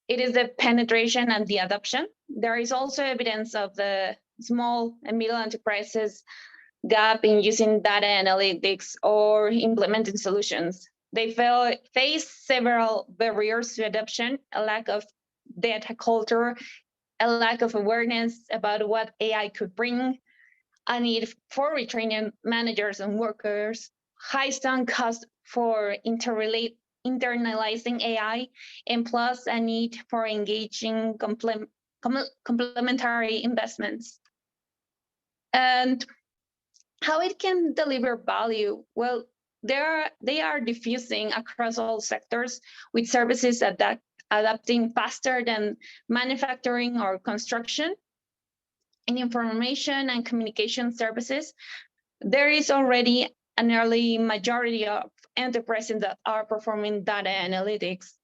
It is the penetration and the adoption. There is also evidence of the small and middle enterprises gap in using data analytics or implementing solutions. They face several barriers to adoption: a lack of data culture, a lack of awareness about what AI could bring, a need for retraining managers and workers, high sunk cost for internalizing AI, and plus a need for engaging complementary investments. And how it can deliver value? Well, they are diffusing across all sectors, with services adapting faster than manufacturing or construction. In information and communication services, there is already an early majority of enterprises that are performing data analytics.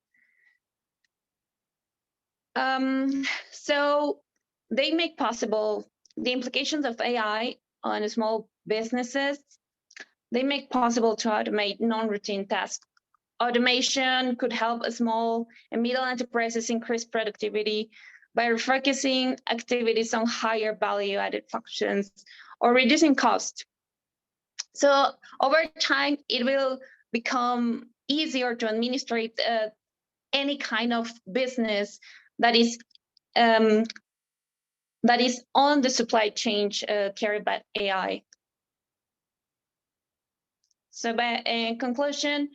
So they make possible the implications of AI on small businesses. They make possible to automate non-routine tasks. Automation could help small and middle enterprises increase productivity by refocusing activities on higher value-added functions or reducing cost. So over time, it will become easier to administrate any kind of business that is on the supply chain carried by AI. So in conclusion,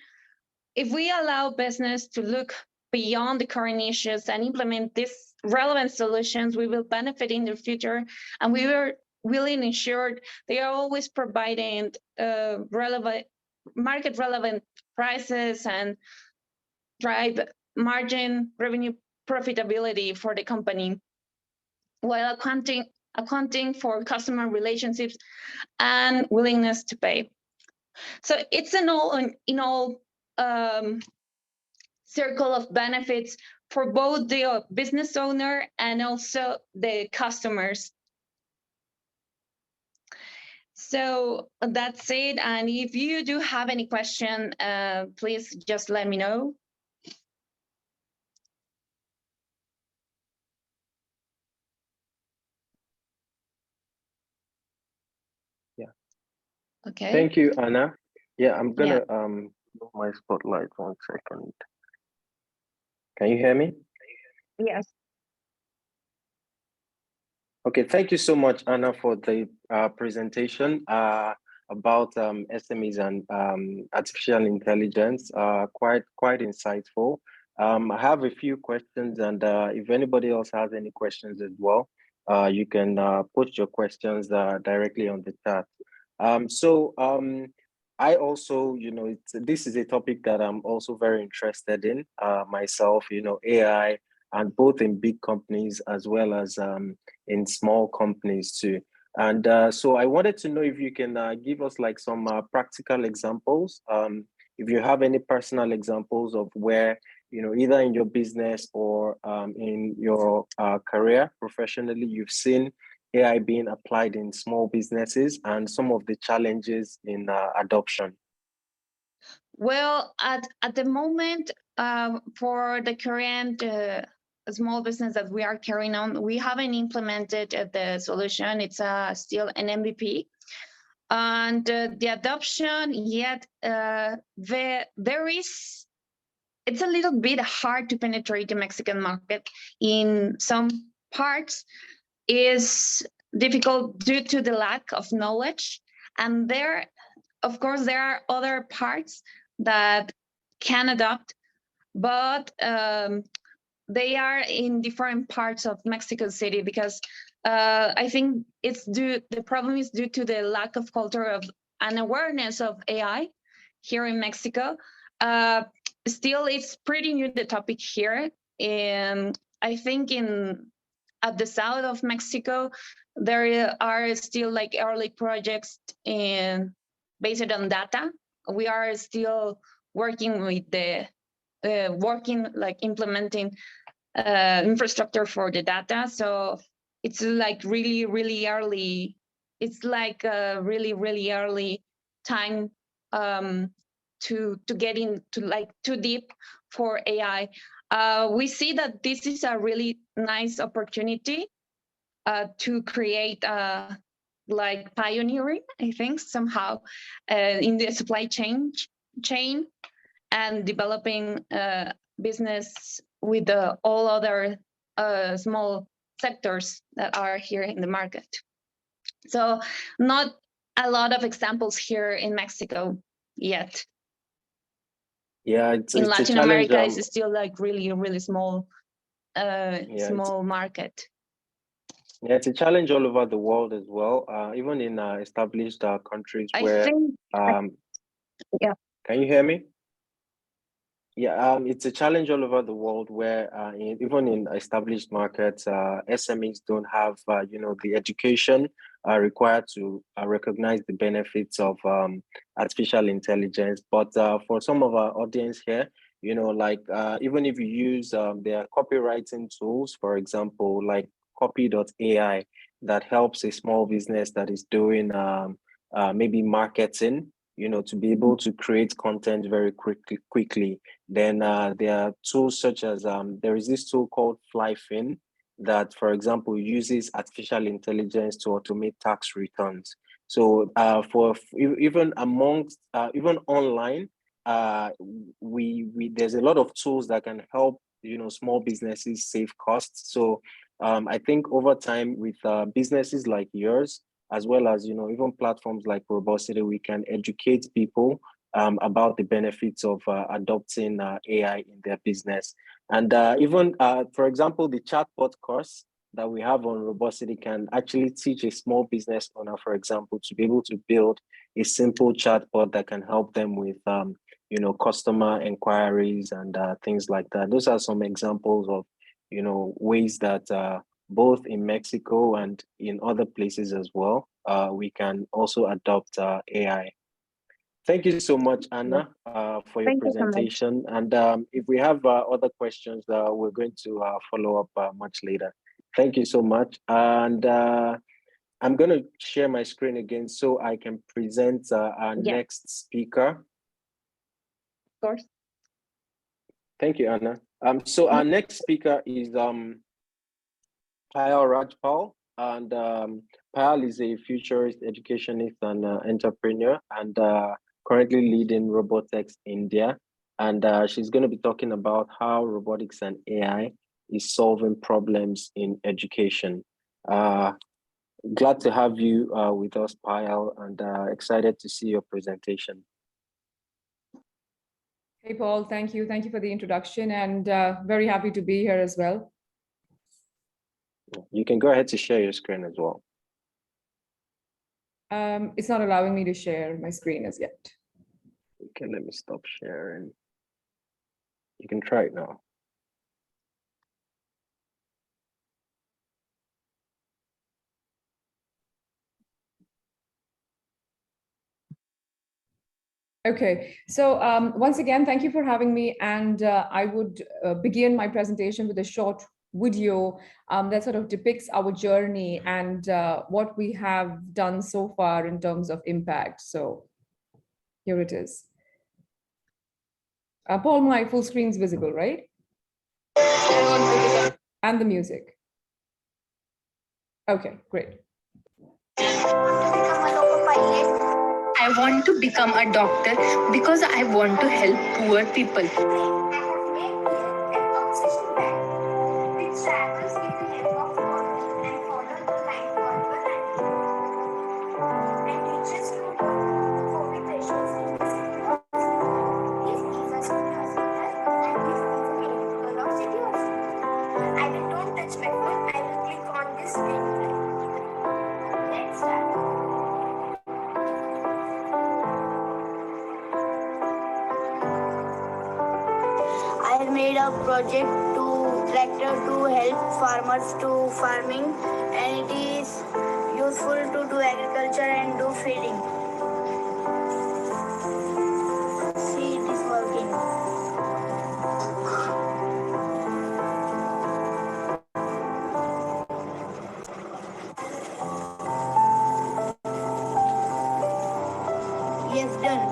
if we allow business to look beyond the current issues and implement these relevant solutions, we will benefit in the future, and we will ensure they are always providing market relevant prices and drive margin, revenue, profitability for the company, while accounting for customer relationships and willingness to pay. So it's an all circle of benefits for both the business owner and also the customers. So that's it. And if you do have any question, please just let me know. Yeah. Okay. Thank you, Anna. Yeah, I'm gonna move my spotlight 1 second. Can you hear me? Yes. Okay, thank you so much, Anna, for the presentation about SMEs and artificial intelligence. Quite insightful. I have a few questions, and if anybody else has any questions as well, you can put your questions directly on the chat. I also, this is a topic that I'm also very interested in myself. AI, and both in big companies as well as in small companies too. And so I wanted to know if you can give us like some practical examples. If you have any personal examples of where, either in your business or in your career professionally, you've seen AI being applied in small businesses and some of the challenges in adoption. Well, at the moment, for the current small business that we are carrying on, we haven't implemented the solution. It's still an MVP. And the adoption yet, it's a little bit hard to penetrate the Mexican market. In some parts is difficult due to the lack of knowledge. And of course, there are other parts that can adopt, but they are in different parts of Mexico City because I think the problem is due to the lack of culture of an awareness of AI here in Mexico. Still, it's pretty new, the topic here. And I think at the south of Mexico, there are still like early projects based on data. We are still working with implementing infrastructure for the data. So it's like really, really early. It's like a really, really early time to get into like too deep for AI. We see that this is a really nice opportunity to create like pioneering, I think, somehow in the supply chain and developing business with all other small sectors that are here in the market. So not a lot of examples here in Mexico yet. Yeah, it's in a Latin challenge. America, it's still like really, really small, small market. Yeah, it's a challenge all over the world as well. Even in established countries where, yeah. Can you hear me? Yeah, it's a challenge all over the world where even in established markets, SMEs don't have, the education required to recognize the benefits of artificial intelligence. But for some of our audience here, even if you use their copywriting tools, for example, like copy.ai, that helps a small business that is doing maybe marketing, to be able to create content very quickly. Then there are tools such as there is this tool called Flyfin that, for example, uses artificial intelligence to automate tax returns. So even amongst even online, we there's a lot of tools that can help small businesses save costs. So I think over time with businesses like yours, as well as even platforms like Robociti, we can educate people about the benefits of adopting AI in their business. And even, for example, the chatbot course that we have on Robociti can actually teach a small business owner, for example, to be able to build a simple chatbot that can help them with, customer inquiries and things like that. Those are some examples of, ways that both in Mexico and in other places as well, we can also adopt AI. Thank you so much, Anna, for your presentation. And if we have other questions, we're going to follow up much later. Thank you so much. And I'm going to share my screen again so I can present our next speaker. Of course. Thank you, Anna. So our next speaker is Payal Rajpal, and Payal is a futurist educationist and entrepreneur, and currently leading Robotex India. And she's going to be talking about how robotics and AI is solving problems in education. Glad to have you with us, Payal, and excited to see your presentation. Hey, Paul, thank you. Thank you for the introduction, and very happy to be here as well. You can go ahead to share your screen as well. It's not allowing me to share my screen as yet. Okay, let me stop sharing. You can try it now. Okay, so once again, thank you for having me. And I would begin my presentation with a short video that sort of depicts our journey and what we have done so far in terms of impact. So here it is. Paul, my full screen is visible, right? And the music. Okay, great. I want to become a doctor because I want to help poor people. I will don't touch my phone. I will click on this link. Let's start. I made a project to tractor to help farmers to farming, and it is useful to do agriculture and do feeding. See, it is working. Yes, done.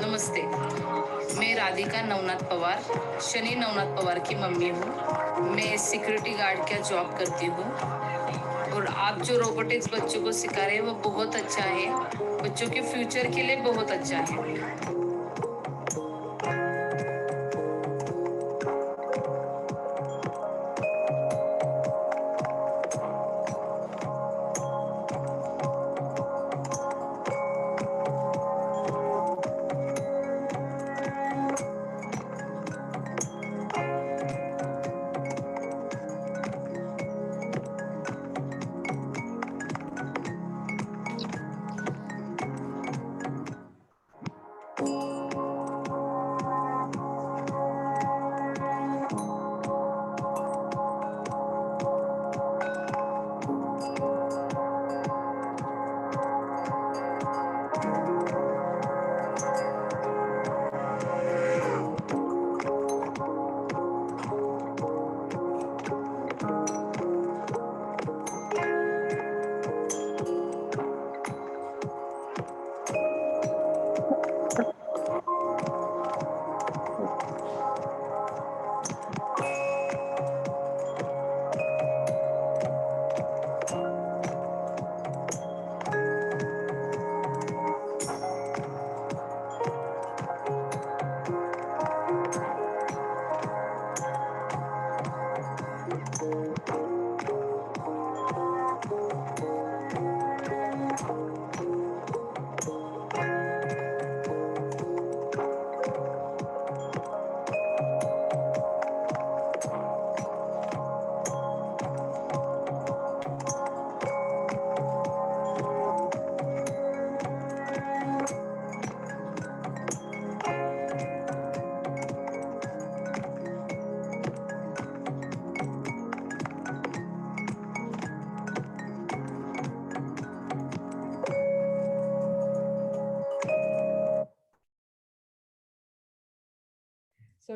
नमस्ते, मैं राधिका नवनाथ पवार, शनि नवनाथ पवार की mummy हूँ। मैं security guard का job करती हूँ और आप जो रोबोटिक्स बच्चों को सिखा रहे हैं वो बहुत अच्छा है, बच्चों के फ्यूचर के लिए बहुत अच्छा है।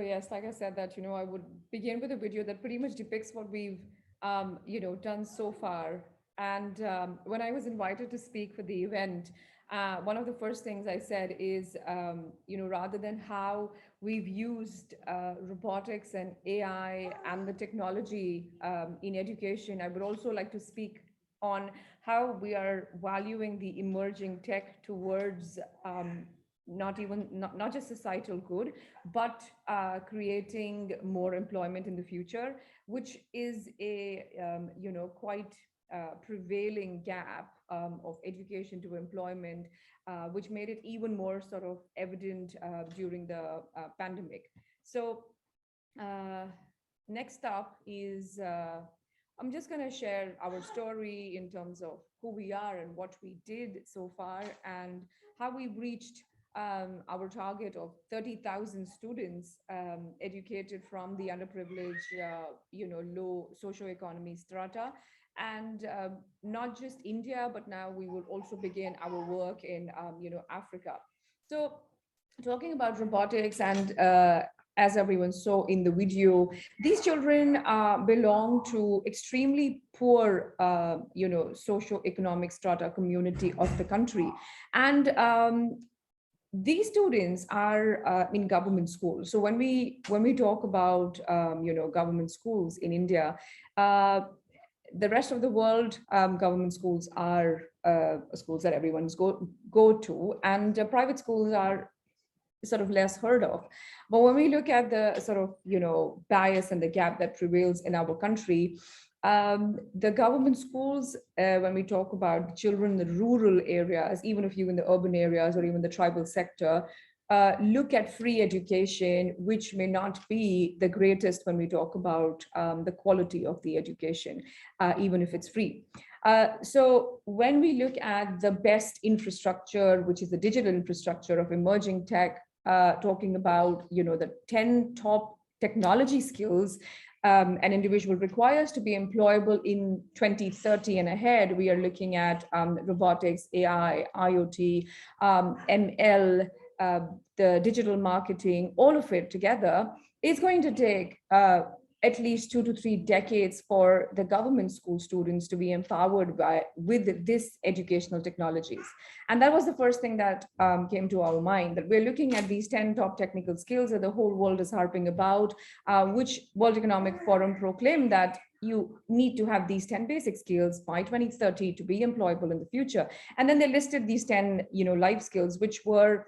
yes, like I said that, I would begin with a video that pretty much depicts what we've, done so far. And when I was invited to speak for the event, one of the first things I said is, rather than how we've used robotics and AI and the technology in education, I would also like to speak on how we are valuing the emerging tech towards not just societal good, but creating more employment in the future, which is a quite prevailing gap of education to employment, which made it even more sort of evident during the pandemic. So next up is I'm just going to share our story in terms of who we are and what we did so far and how we reached our target of 30,000 students educated from the underprivileged, low socioeconomy strata. And not just India, but now we will also begin our work in, Africa. So talking about robotics and as everyone saw in the video, these children belong to extremely poor, socioeconomic strata community of the country. And these students are in government schools. So when we talk about government schools in India, the rest of the world, government schools are schools that everyone's go to, and private schools are sort of less heard of. But when we look at the sort of bias and the gap that prevails in our country, the government schools, when we talk about children in the rural areas, even if you in the urban areas or even the tribal sector, look at free education, which may not be the greatest when we talk about the quality of the education, even if it's free. So when we look at the best infrastructure, which is the digital infrastructure of emerging tech, talking about the 10 top technology skills an individual requires to be employable in 2030 and ahead, we are looking at robotics, AI, IoT, ML, the digital marketing, all of it together is going to take at least 2 to 3 decades for the government school students to be empowered with this educational technologies. And that was the first thing that came to our mind, that we're looking at these 10 top technical skills that the whole world is harping about, which World Economic Forum proclaimed that you need to have these 10 basic skills by 2030 to be employable in the future. And then they listed these 10 life skills, which were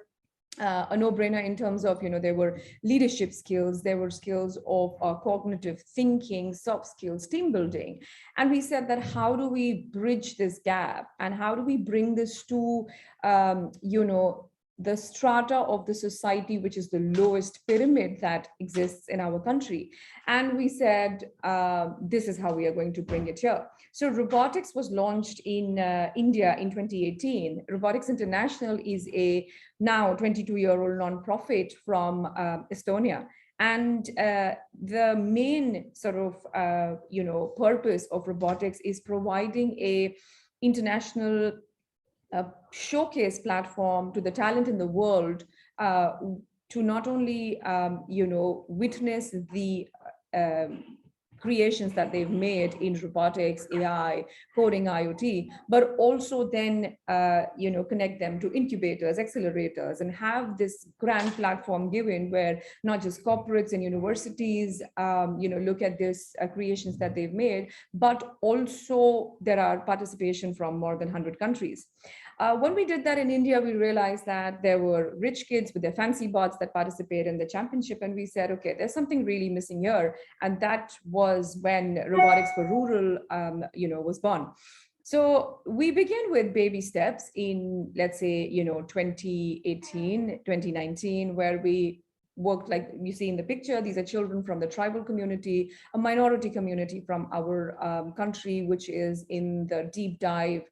a no-brainer in terms of, there were leadership skills, there were skills of cognitive thinking, soft skills, team building. And we said that how do we bridge this gap and how do we bring this to, the strata of the society, which is the lowest pyramid that exists in our country. And we said, this is how we are going to bring it here. So robotics was launched in India in 2018. Robotics International is a now 22-year-old nonprofit from Estonia. And the main sort of, purpose of robotics is providing a international showcase platform to the talent in the world to not only, witness the creations that they've made in robotics, AI, coding, IoT, but also then, connect them to incubators, accelerators, and have this grand platform given where not just corporates and universities, look at this creations that they've made, but also there are participation from more than 100 countries. When we did that in India, we realized that there were rich kids with their fancy bots that participate in the championship. And we said, okay, there's something really missing here. And that was when Robotics for Rural, was born. So we began with baby steps in, let's say, 2018, 2019, where we worked like you see in the picture. These are children from the tribal community, a minority community from our country, which is in the deep dive,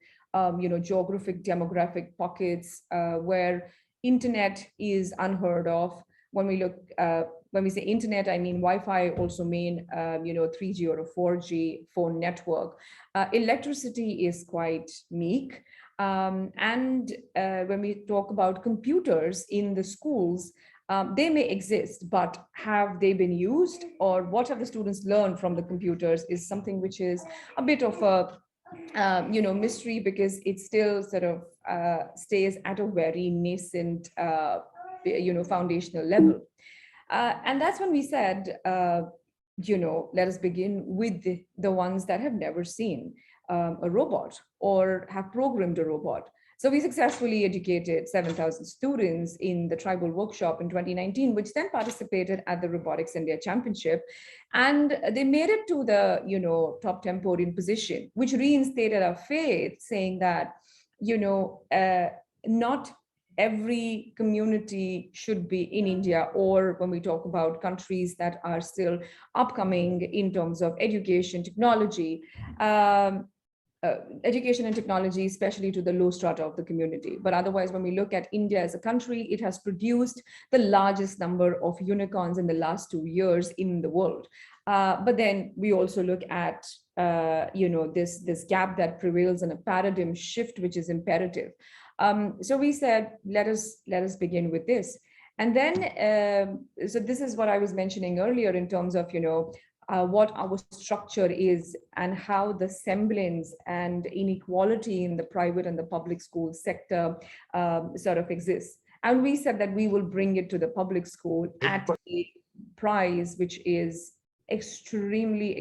geographic, demographic pockets where internet is unheard of. When we say internet, I mean Wi-Fi, also mean 3G or a 4G phone network. Electricity is quite meek. And when we talk about computers in the schools, They may exist, but have they been used, or what have the students learned from the computers is something which is a bit of a mystery, because it still sort of stays at a very nascent, foundational level. And that's when we said, let us begin with the ones that have never seen a robot or have programmed a robot. So we successfully educated 7,000 students in the tribal workshop in 2019, which then participated at the Robotics India Championship. And they made it to the, top 10 podium position, which reinstated our faith, saying that, not every community should be in India, or when we talk about countries that are still upcoming in terms of education, technology, education and technology, especially to the low strata of the community. But otherwise, when we look at India as a country, it has produced the largest number of unicorns in the last 2 years in the world. But then we also look at, this gap that prevails in a paradigm shift, which is imperative. So we said, let us begin with this. And then, so this is what I was mentioning earlier in terms of, what our structure is and how the semblance and inequality in the private and the public school sector sort of exists. And we said that we will bring it to the public school at a price which is extremely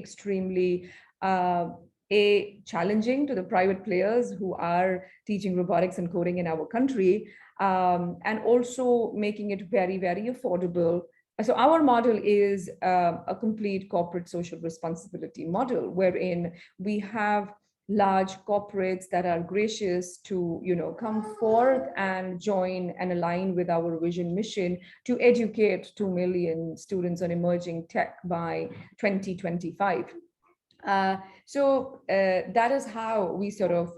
challenging to the private players who are teaching robotics and coding in our country, and also making it very affordable. So our model is a complete corporate social responsibility model, wherein we have large corporates that are gracious to come forth and join and align with our vision mission to educate 2 million students on emerging tech by 2025. So that is how we sort of,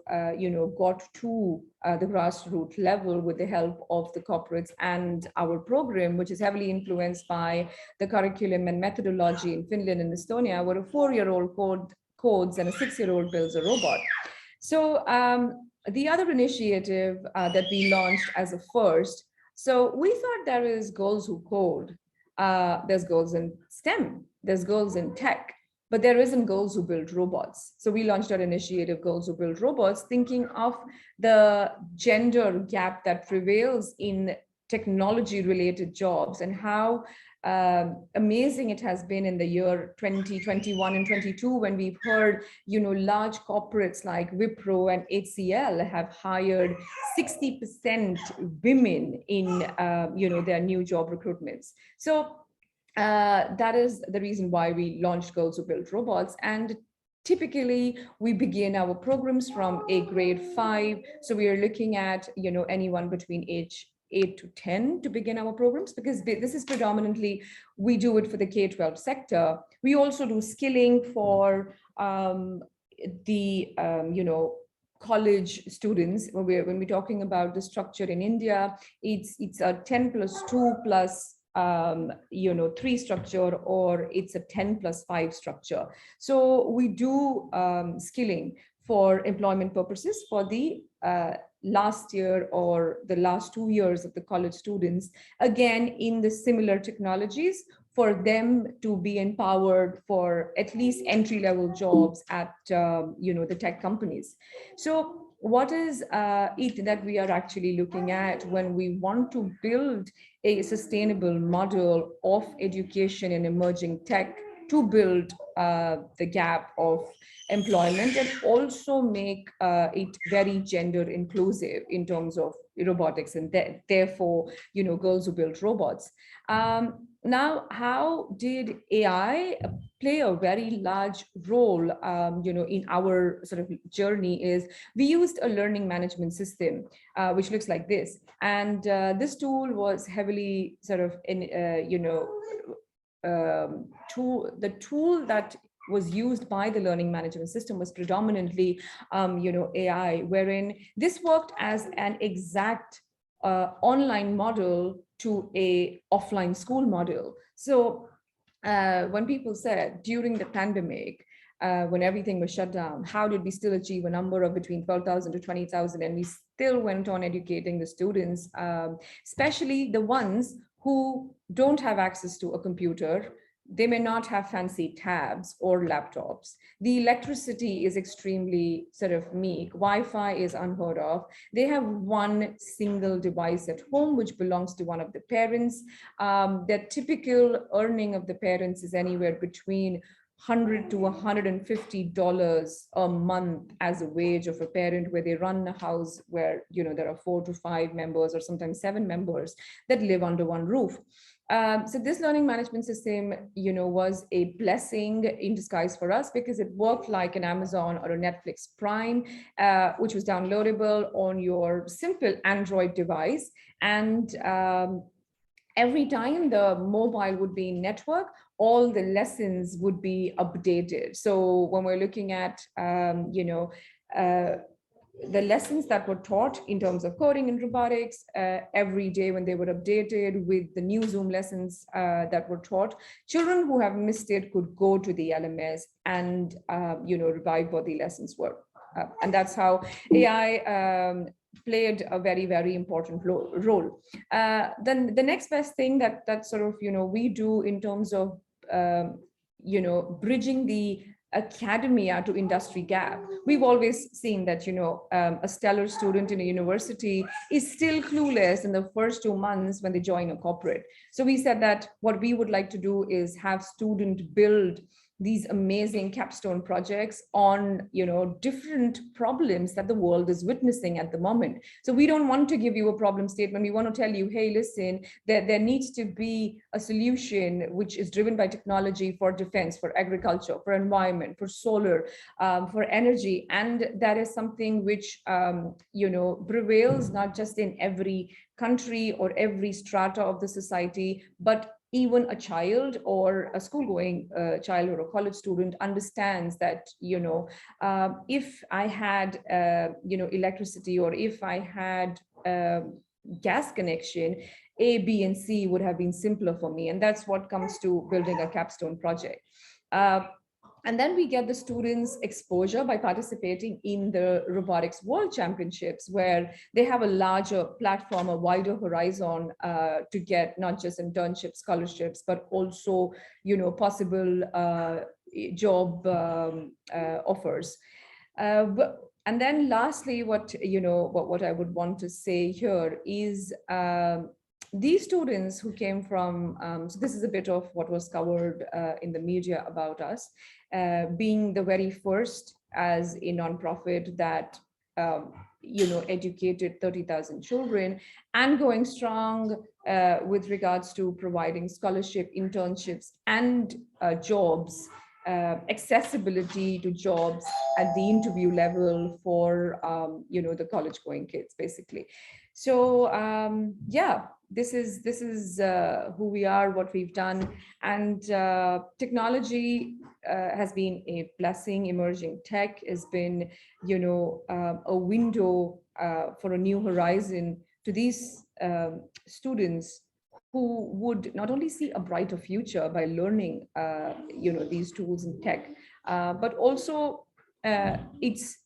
got to the grassroots level with the help of the corporates and our program, which is heavily influenced by the curriculum and methodology in Finland and Estonia, where a 4-year-old codes and a 6-year-old builds a robot. So the other initiative that we launched as a first, so we thought there is girls who code, there's girls in STEM, there's girls in tech, but there isn't girls who build robots. So we launched our initiative, Girls Who Build Robots, thinking of the gender gap that prevails in technology-related jobs and how amazing it has been in the year 2021 and 22, when we've heard, large corporates like Wipro and HCL have hired 60% women in, their new job recruitments. So that is the reason why we launched Girls Who Build Robots. And typically we begin our programs from a grade 5. So we are looking at, anyone between age 8 to 10 to begin our programs, because this is predominantly, we do it for the K-12 sector. We also do skilling for the, college students. When we're talking about the structure in India, it's a 10+2+ 3 structure, or it's a 10+5 structure. So we do skilling for employment purposes for the last year or the last 2 years of the college students, again in the similar technologies, for them to be empowered for at least entry-level jobs at the tech companies. So what is it that we are actually looking at when we want to build a sustainable model of education in emerging tech to build the gap of employment, and also make it very gender inclusive in terms of robotics, and therefore, Girls Who Build Robots. Now, how did AI play a very large role, in our sort of journey is we used a learning management system, which looks like this. And this tool was heavily sort of the tool that was used by the learning management system was predominantly, AI, wherein this worked as an exact online model to a offline school model. So when people said during the pandemic, when everything was shut down, how did we still achieve a number of between 12,000 to 20,000? And we still went on educating the students, especially the ones who don't have access to a computer. They may not have fancy tabs or laptops. The electricity is extremely sort of meek. Wi-Fi is unheard of. They have one single device at home, which belongs to one of the parents. The typical earning of the parents is anywhere between $100 to $150 a month as a wage of a parent, where they run a house where, you know, there are 4 to 5 members or sometimes 7 members that live under one roof. So this learning management system, you know, was a blessing in disguise for us, because it worked like an Amazon or a Netflix Prime, which was downloadable on your simple Android device. And every time the mobile would be in network, all the lessons would be updated. So when we're looking at, you know, the lessons that were taught in terms of coding and robotics, every day when they were updated with the new Zoom lessons that were taught, children who have missed it could go to the LMS and, you know, revive what the lessons were. And that's how AI played a very, very important role. Then the next best thing that sort of, you know, we do in terms of, you know, bridging the academia to industry gap. We've always seen that, you know, a stellar student in a university is still clueless in the first 2 months when they join a corporate. So we said that what we would like to do is have students build these amazing capstone projects on, you know, different problems that the world is witnessing at the moment. So we don't want to give you a problem statement. We want to tell you, hey, listen, there needs to be a solution which is driven by technology for defense, for agriculture, for environment, for solar, for energy. And that is something which, you know, prevails not just in every country or every strata of the society, but even a child or a school-going child or a college student understands that, you know, if I had, you know, electricity, or if I had gas connection, A, B, and C would have been simpler for me. And that's what comes to building a capstone project. And then we get the students exposure by participating in the robotics world championships, where they have a larger platform, a wider horizon to get not just internships, scholarships, but also, you know, possible job offers. And then lastly, what, you know, what I would want to say here is these students who came from, so this is a bit of what was covered in the media about us, being the very first as a nonprofit that, you know, educated 30,000 children, and going strong with regards to providing scholarship, internships, and jobs, accessibility to jobs at the interview level for, you know, the college going kids, basically. So yeah, this is who we are, what we've done. And technology has been a blessing. Emerging tech has been, you know, a window for a new horizon to these students who would not only see a brighter future by learning, you know, these tools and tech, but also it's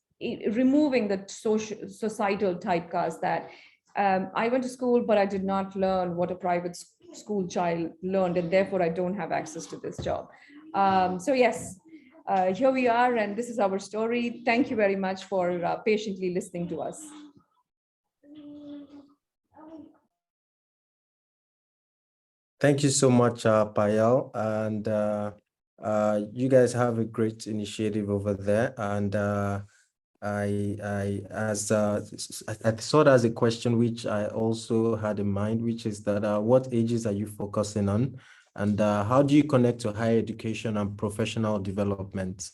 removing the societal typecast that I went to school, but I did not learn what a private school child learned, and therefore I don't have access to this job. So yes, here we are, and this is our story. Thank you very much for patiently listening to us. Thank you so much, Payal. And you guys have a great initiative over there. And I thought as a question which I also had in mind, which is that what ages are you focusing on, and how do you connect to higher education and professional development?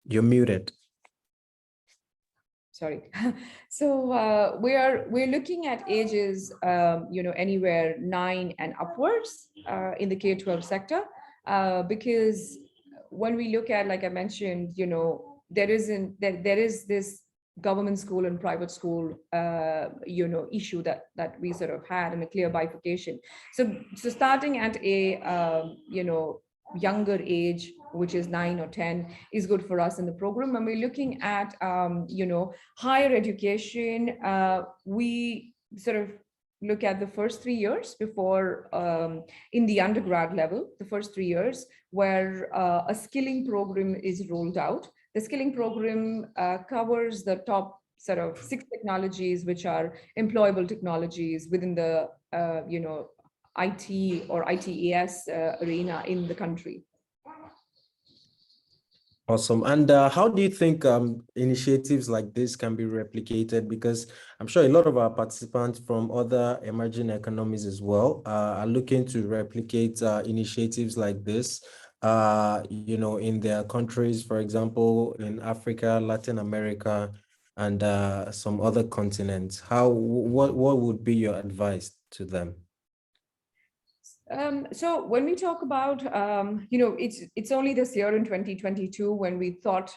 You're muted. Sorry. So we're looking at ages, you know, anywhere 9 and upwards in the K-12 sector, because when we look at, like I mentioned, you know, there is this government school and private school, you know, issue that we sort of had, and a clear bifurcation. So starting at a you know, younger age, which is 9 or 10, is good for us in the program. When we're looking at you know, higher education, we sort of look at the first 3 years before in the undergrad level, the first 3 years where a skilling program is rolled out. The skilling program covers the top sort of 6 technologies, which are employable technologies within the, IT or ITES arena in the country. Awesome. And how do you think initiatives like this can be replicated? Because I'm sure a lot of our participants from other emerging economies as well are looking to replicate initiatives like this, in their countries, for example, in Africa, Latin America, and some other continents. What would be your advice to them? So when we talk about, it's only this year in 2022 when we thought,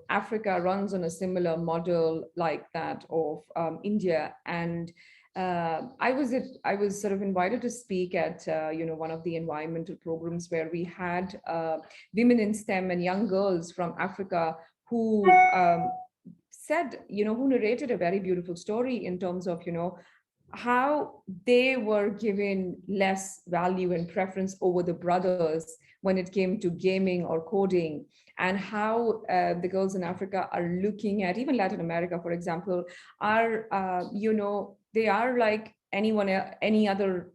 Africa runs on a similar model like that of India. And I was sort of invited to speak at, one of the environmental programs where we had women in STEM and young girls from Africa who said, who narrated a very beautiful story in terms of, how they were given less value and preference over the brothers when it came to gaming or coding, and how the girls in Africa are looking at, even Latin America, for example, are, they are like any other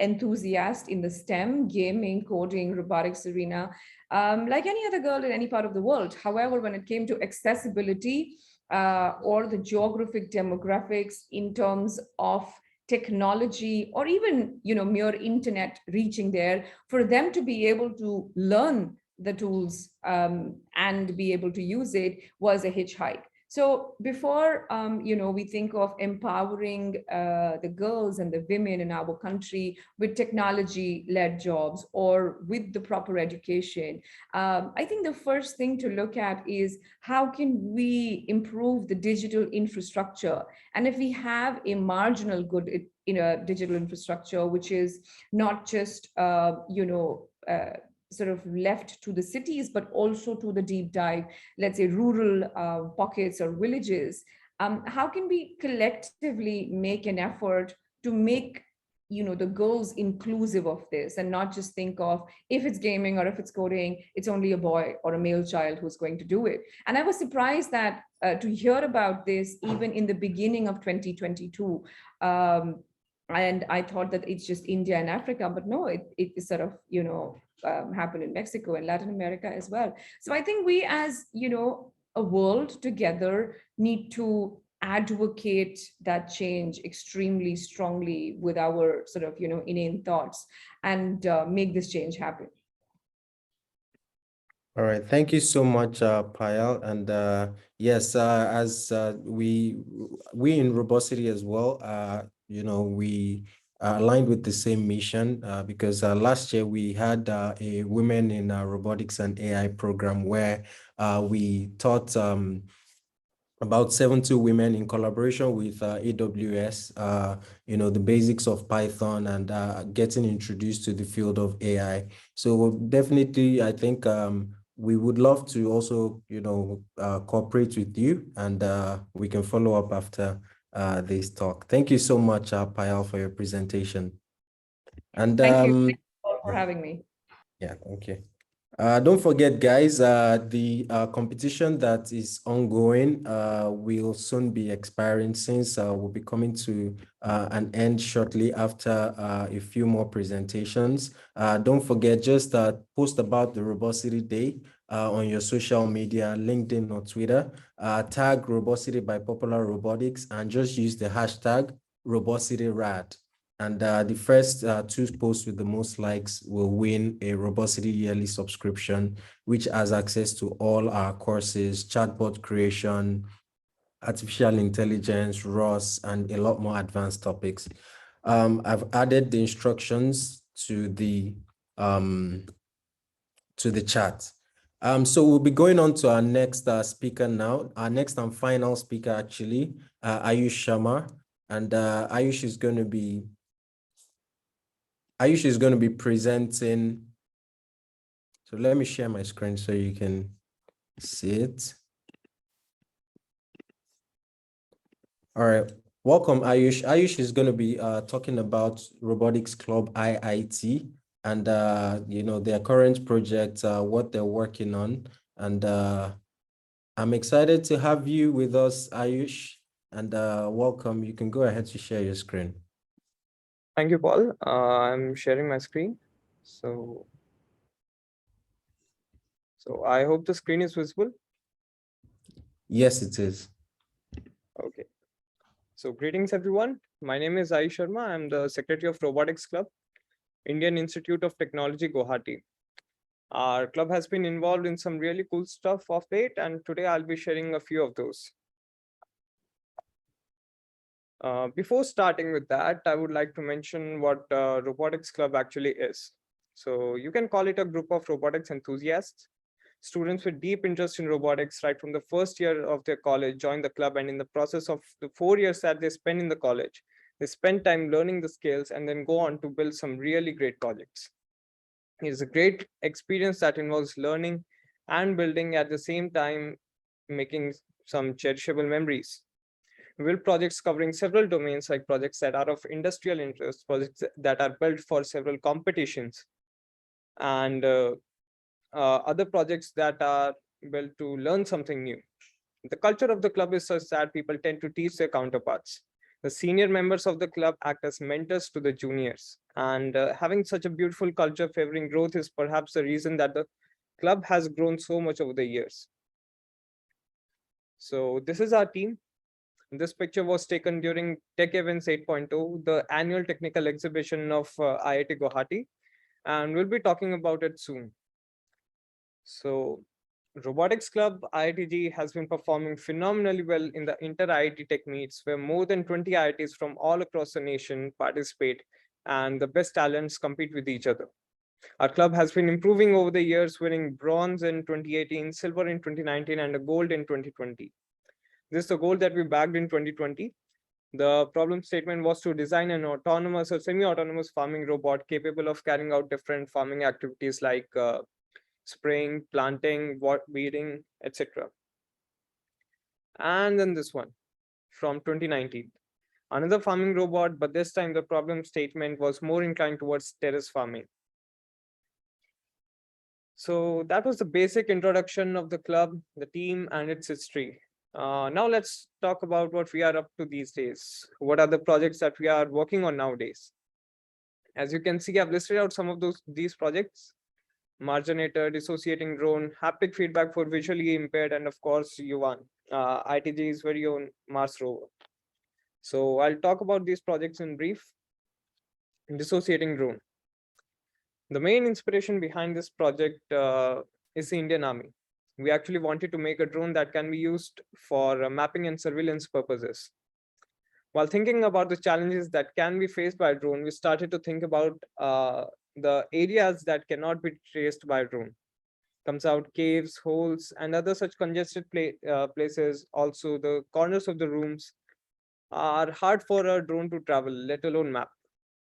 enthusiast in the STEM, gaming, coding, robotics arena, like any other girl in any part of the world. However, when it came to accessibility, or the geographic demographics in terms of technology, or even mere internet reaching there, for them to be able to learn the tools and be able to use it was a hitchhike. So before we think of empowering the girls and the women in our country with technology-led jobs or with the proper education, I think the first thing to look at is how can we improve the digital infrastructure? And if we have a marginal good in a digital infrastructure, which is not just sort of left to the cities, but also to the deep dive, let's say rural pockets or villages, how can we collectively make an effort to make the girls inclusive of this, and not just think of, if it's gaming or if it's coding, it's only a boy or a male child who's going to do it. And I was surprised that to hear about this even in the beginning of 2022. And I thought that it's just India and Africa, but no, it is sort of, happen in Mexico and Latin America as well. So I think we as, a world together need to advocate that change extremely strongly with our sort of, inane thoughts, and make this change happen. All right, thank you so much, Payal. And yes, as we in Robociti as well, we are aligned with the same mission because last year we had a Women in Robotics and AI program where we taught about 70 women in collaboration with AWS, the basics of Python and getting introduced to the field of AI. So definitely, I think we would love to also, cooperate with you, and we can follow up after this talk. Thank you so much, Payal, for your presentation. And thank you all for having me. Yeah, thank you. Don't forget, guys, the competition that is ongoing will soon be expiring, since we'll be coming to an end shortly after a few more presentations. Don't forget, just post about the Robociti Day on your social media, LinkedIn or Twitter, tag Robociti by Popular Robotics, and just use the hashtag Robociti RAD. And the first 2 posts with the most likes will win a Robociti yearly subscription, which has access to all our courses, chatbot creation, artificial intelligence, ROS, and a lot more advanced topics. I've added the instructions to the chat. So we'll be going on to our next speaker now. Our next and final speaker, actually, Ayush Sharma. And Ayush is going to be presenting. So let me share my screen so you can see it. All right. Welcome, Ayush. Ayush is going to be talking about Robotics Club IIT and their current projects, what they're working on. And I'm excited to have you with us, Ayush, and welcome. You can go ahead to share your screen. Thank you, Paul. I'm sharing my screen. So I hope the screen is visible. Yes, it is. Okay. So greetings, everyone. My name is Ayush Sharma. I'm the Secretary of Robotics Club, Indian Institute of Technology, Guwahati. Our club has been involved in some really cool stuff of late, and today I'll be sharing a few of those. Before starting with that, I would like to mention what Robotics Club actually is. So you can call it a group of robotics enthusiasts. Students with deep interest in robotics right from the first year of their college join the club, and in the process of the 4 years that they spend in the college, they spend time learning the skills and then go on to build some really great projects. It is a great experience that involves learning and building at the same time, making some cherishable memories. We build projects covering several domains, like projects that are of industrial interest, projects that are built for several competitions, and other projects that are built to learn something new. The culture of the club is such that people tend to teach their counterparts. The senior members of the club act as mentors to the juniors, and having such a beautiful culture favoring growth is perhaps the reason that the club has grown so much over the years. So this is our team. This picture was taken during Tech Events 8.0, the annual technical exhibition of IIT Guwahati, and we'll be talking about it soon. So Robotics Club IITG has been performing phenomenally well in the inter-IIT tech meets, where more than 20 IITs from all across the nation participate and the best talents compete with each other. Our club has been improving over the years, winning bronze in 2018, silver in 2019, and a gold in 2020. This is the goal that we bagged in 2020. The problem statement was to design an autonomous or semi-autonomous farming robot capable of carrying out different farming activities like spraying, planting, weeding, etc. And then this one from 2019. Another farming robot, but this time the problem statement was more inclined towards terrace farming. So that was the basic introduction of the club, the team, and its history. Now let's talk about what we are up to these days. What are the projects that we are working on nowadays? As you can see, I've listed out some of these projects: Marginator, dissociating drone, haptic feedback for visually impaired, and of course, Yuvan, ITG's very own Mars rover. So I'll talk about these projects in brief. Dissociating drone. The main inspiration behind this project is the Indian Army. We actually wanted to make a drone that can be used for mapping and surveillance purposes. While thinking about the challenges that can be faced by a drone, we started to think about the areas that cannot be traced by a drone. Comes out caves, holes, and other such congested places. Also, the corners of the rooms are hard for a drone to travel, let alone map.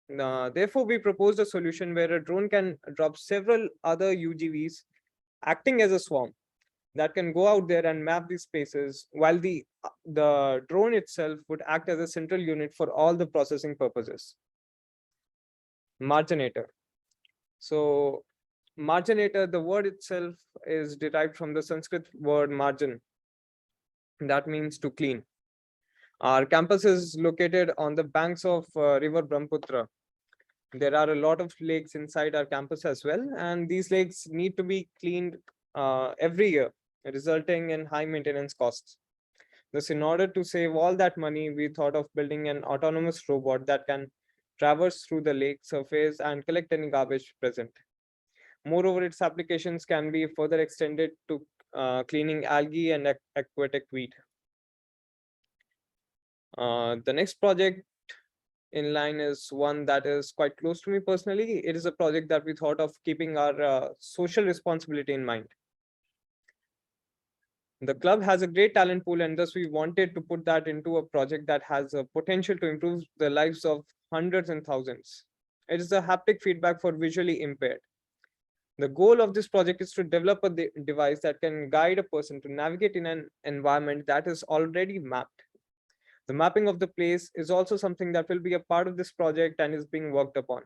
Therefore, we proposed a solution where a drone can drop several other UGVs acting as a swarm that can go out there and map these spaces, while the drone itself would act as a central unit for all the processing purposes. Marginator. So marginator, the word itself is derived from the Sanskrit word margin. That means to clean. Our campus is located on the banks of river Brahmaputra. There are a lot of lakes inside our campus as well, and these lakes need to be cleaned every year, resulting in high maintenance costs. Thus, in order to save all that money, we thought of building an autonomous robot that can traverse through the lake surface and collect any garbage present. Moreover, its applications can be further extended to cleaning algae and aquatic weed. The next project in line is one that is quite close to me personally. It is a project that we thought of keeping our social responsibility in mind. The club has a great talent pool, and thus we wanted to put that into a project that has a potential to improve the lives of hundreds and thousands. It is a haptic feedback for visually impaired. The goal of this project is to develop a device that can guide a person to navigate in an environment that is already mapped. The mapping of the place is also something that will be a part of this project and is being worked upon.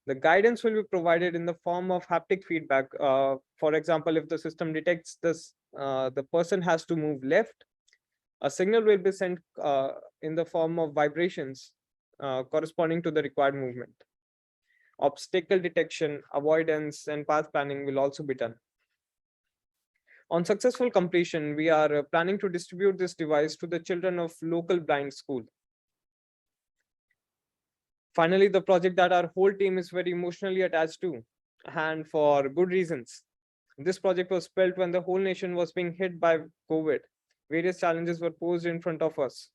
The guidance will be provided in the form of haptic feedback. For example, if the system detects this, the person has to move left, a signal will be sent in the form of vibrations corresponding to the required movement. Obstacle detection, avoidance, and path planning will also be done. On successful completion, we are planning to distribute this device to the children of local blind school. Finally, the project that our whole team is very emotionally attached to, and for good reasons. This project was built when the whole nation was being hit by COVID. Various challenges were posed in front of us.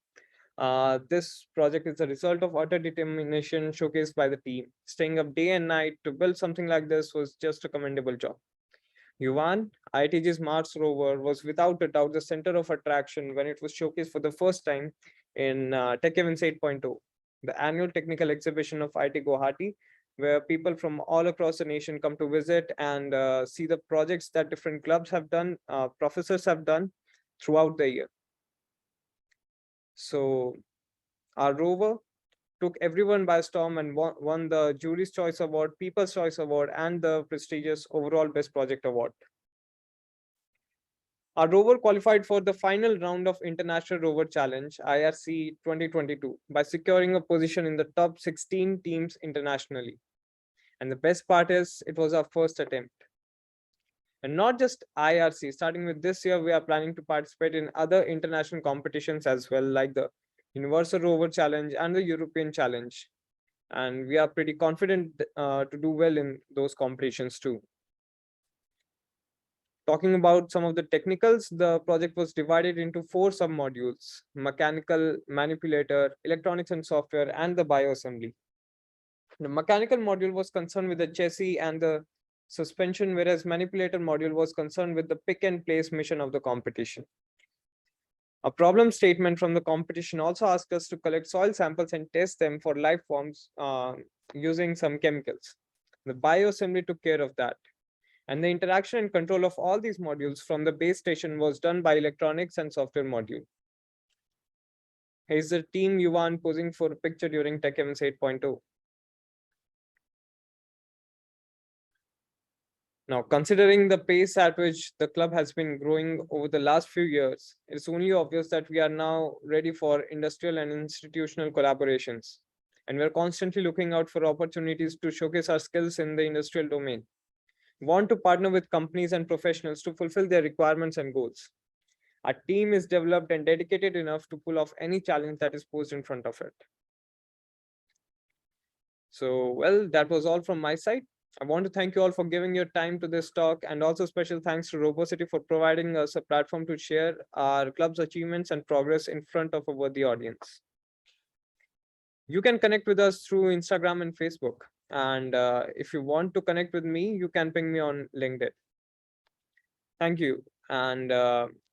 This project is a result of utter determination showcased by the team. Staying up day and night to build something like this was just a commendable job. Yuvan, IITG's Mars rover, was without a doubt the center of attraction when it was showcased for the first time in Tech Events 8.0, the annual technical exhibition of IIT Guwahati, where people from all across the nation come to visit and see the projects that different clubs have done, professors have done throughout the year. So our rover took everyone by storm and won the Jury's Choice Award, People's Choice Award, and the prestigious overall Best Project Award. Our rover qualified for the final round of International Rover Challenge, IRC 2022, by securing a position in the top 16 teams internationally. And the best part is, it was our first attempt. And not just IRC, starting with this year, we are planning to participate in other international competitions as well, like the Universal Rover Challenge and the European Challenge. And we are pretty confident to do well in those competitions too. Talking about some of the technicals, the project was divided into 4 sub-modules: mechanical, manipulator, electronics and software, and the bioassembly. The mechanical module was concerned with the chassis and the suspension, whereas manipulator module was concerned with the pick and place mission of the competition. A problem statement from the competition also asked us to collect soil samples and test them for life forms using some chemicals. The bioassembly took care of that. And the interaction and control of all these modules from the base station was done by electronics and software module. Here's the team Yuvan posing for a picture during Tech Events 8.0. Now, considering the pace at which the club has been growing over the last few years, it's only obvious that we are now ready for industrial and institutional collaborations. And we're constantly looking out for opportunities to showcase our skills in the industrial domain. We want to partner with companies and professionals to fulfill their requirements and goals. Our team is developed and dedicated enough to pull off any challenge that is posed in front of it. So, well, that was all from my side. I want to thank you all for giving your time to this talk, and also special thanks to Robociti for providing us a platform to share our club's achievements and progress in front of a worthy audience. You can connect with us through Instagram and Facebook. And if you want to connect with me, you can ping me on LinkedIn. Thank you. And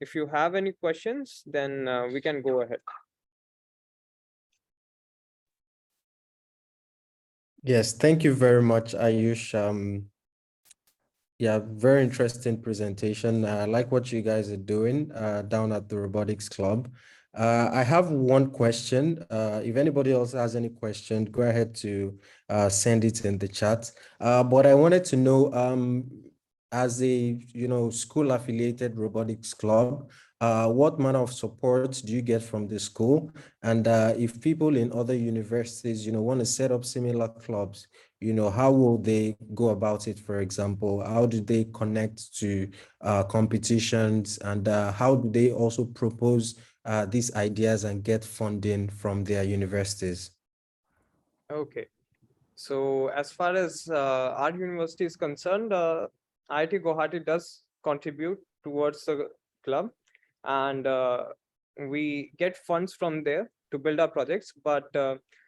if you have any questions, then we can go ahead. Yes, thank you very much, Ayush. Yeah, very interesting presentation. I like what you guys are doing down at the Robotics Club. I have one question. If anybody else has any question, go ahead to send it in the chat. But I wanted to know, as a school affiliated robotics club, what manner of support do you get from the school? And if people in other universities, want to set up similar clubs, how will they go about it? For example, how do they connect to competitions, and how do they also propose these ideas and get funding from their universities? Okay. So as far as our university is concerned, IIT Guwahati does contribute towards the club, and we get funds from there to build our projects. But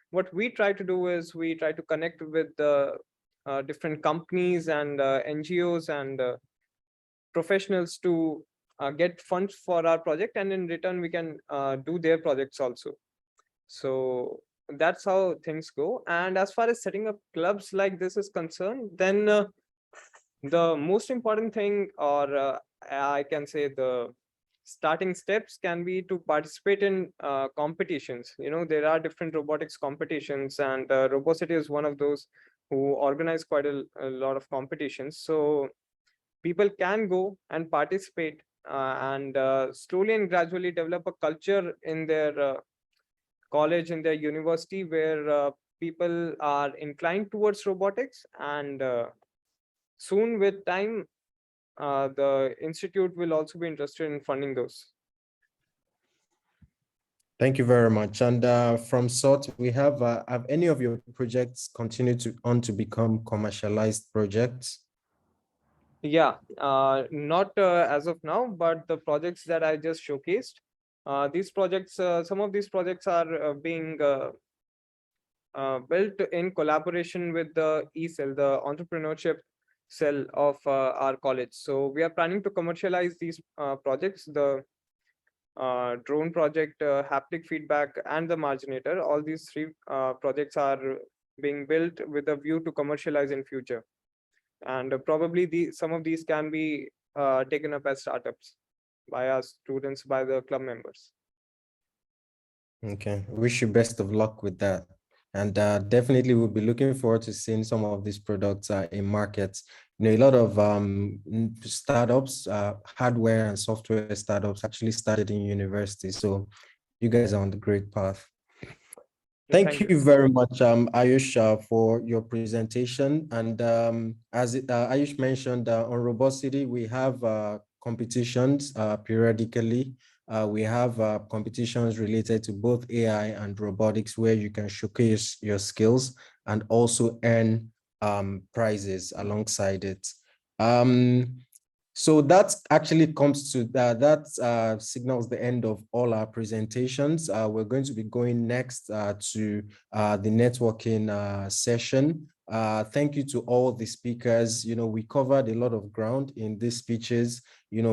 what we try to do is we try to connect with the different companies and NGOs and professionals to get funds for our project, and in return we can do their projects also. So that's how things go. And as far as setting up clubs like this is concerned, then the most important thing, or I can say the starting steps can be to participate in competitions. There are different robotics competitions, and Robociti is one of those who organize quite a lot of competitions. So people can go and participate, and slowly and gradually develop a culture in their college, in their university, where people are inclined towards robotics. And soon, with time, the institute will also be interested in funding those. Thank you very much. And from SOT, we have any of your projects continued to become commercialized projects? Yeah, not as of now, but the projects that I just showcased, these projects, some of these projects are being built in collaboration with the E-Cell, the entrepreneurship cell of our college. So we are planning to commercialize these projects, the drone project, haptic feedback, and the marginator. All these three projects are being built with a view to commercialize in future. And probably some of these can be taken up as startups by our students, by the club members. Okay, wish you best of luck with that. And definitely we'll be looking forward to seeing some of these products in markets. A lot of startups, hardware and software startups actually started in university. So you guys are on the great path. Thank you very much, Ayush, for your presentation. And as Ayush mentioned, on Robociti, we have competitions periodically. We have competitions related to both AI and robotics, where you can showcase your skills and also earn prizes alongside it. So that actually comes to that signals the end of all our presentations. We're going to be going next to the networking session. Thank you to all the speakers. We covered a lot of ground in these speeches,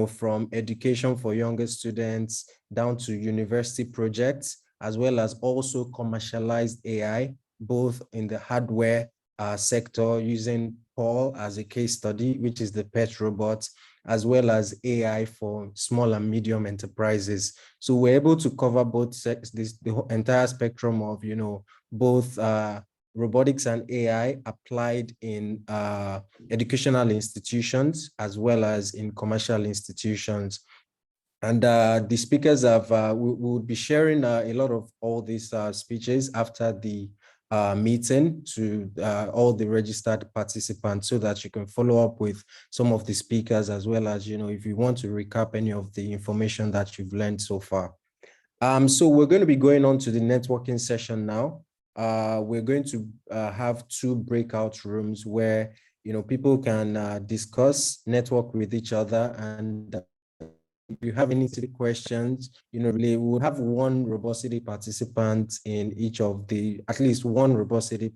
from education for younger students down to university projects, as well as also commercialized AI, both in the hardware sector, using Paul as a case study, which is the pet robot, as well as AI for small and medium enterprises. So we're able to cover both the entire spectrum of, both robotics and AI applied in educational institutions, as well as in commercial institutions. And the speakers we will be sharing a lot of all these speeches after the meeting to all the registered participants, so that you can follow up with some of the speakers, as well as, if you want to recap any of the information that you've learned so far. So we're going to be going on to the networking session now. We're going to have 2 breakout rooms where, people can discuss, network with each other, and if you have any questions, really, we'll have one Robociti participant in each of at least one Robociti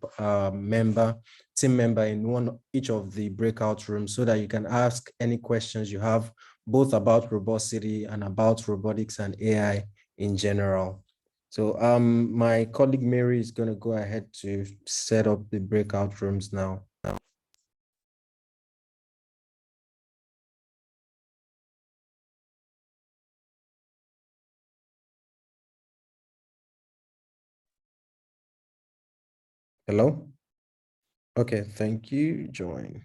team member in each of the breakout rooms, so that you can ask any questions you have, both about Robociti and about robotics and AI in general. So my colleague Mary is going to go ahead to set up the breakout rooms now. Hello? Okay, thank you. Join.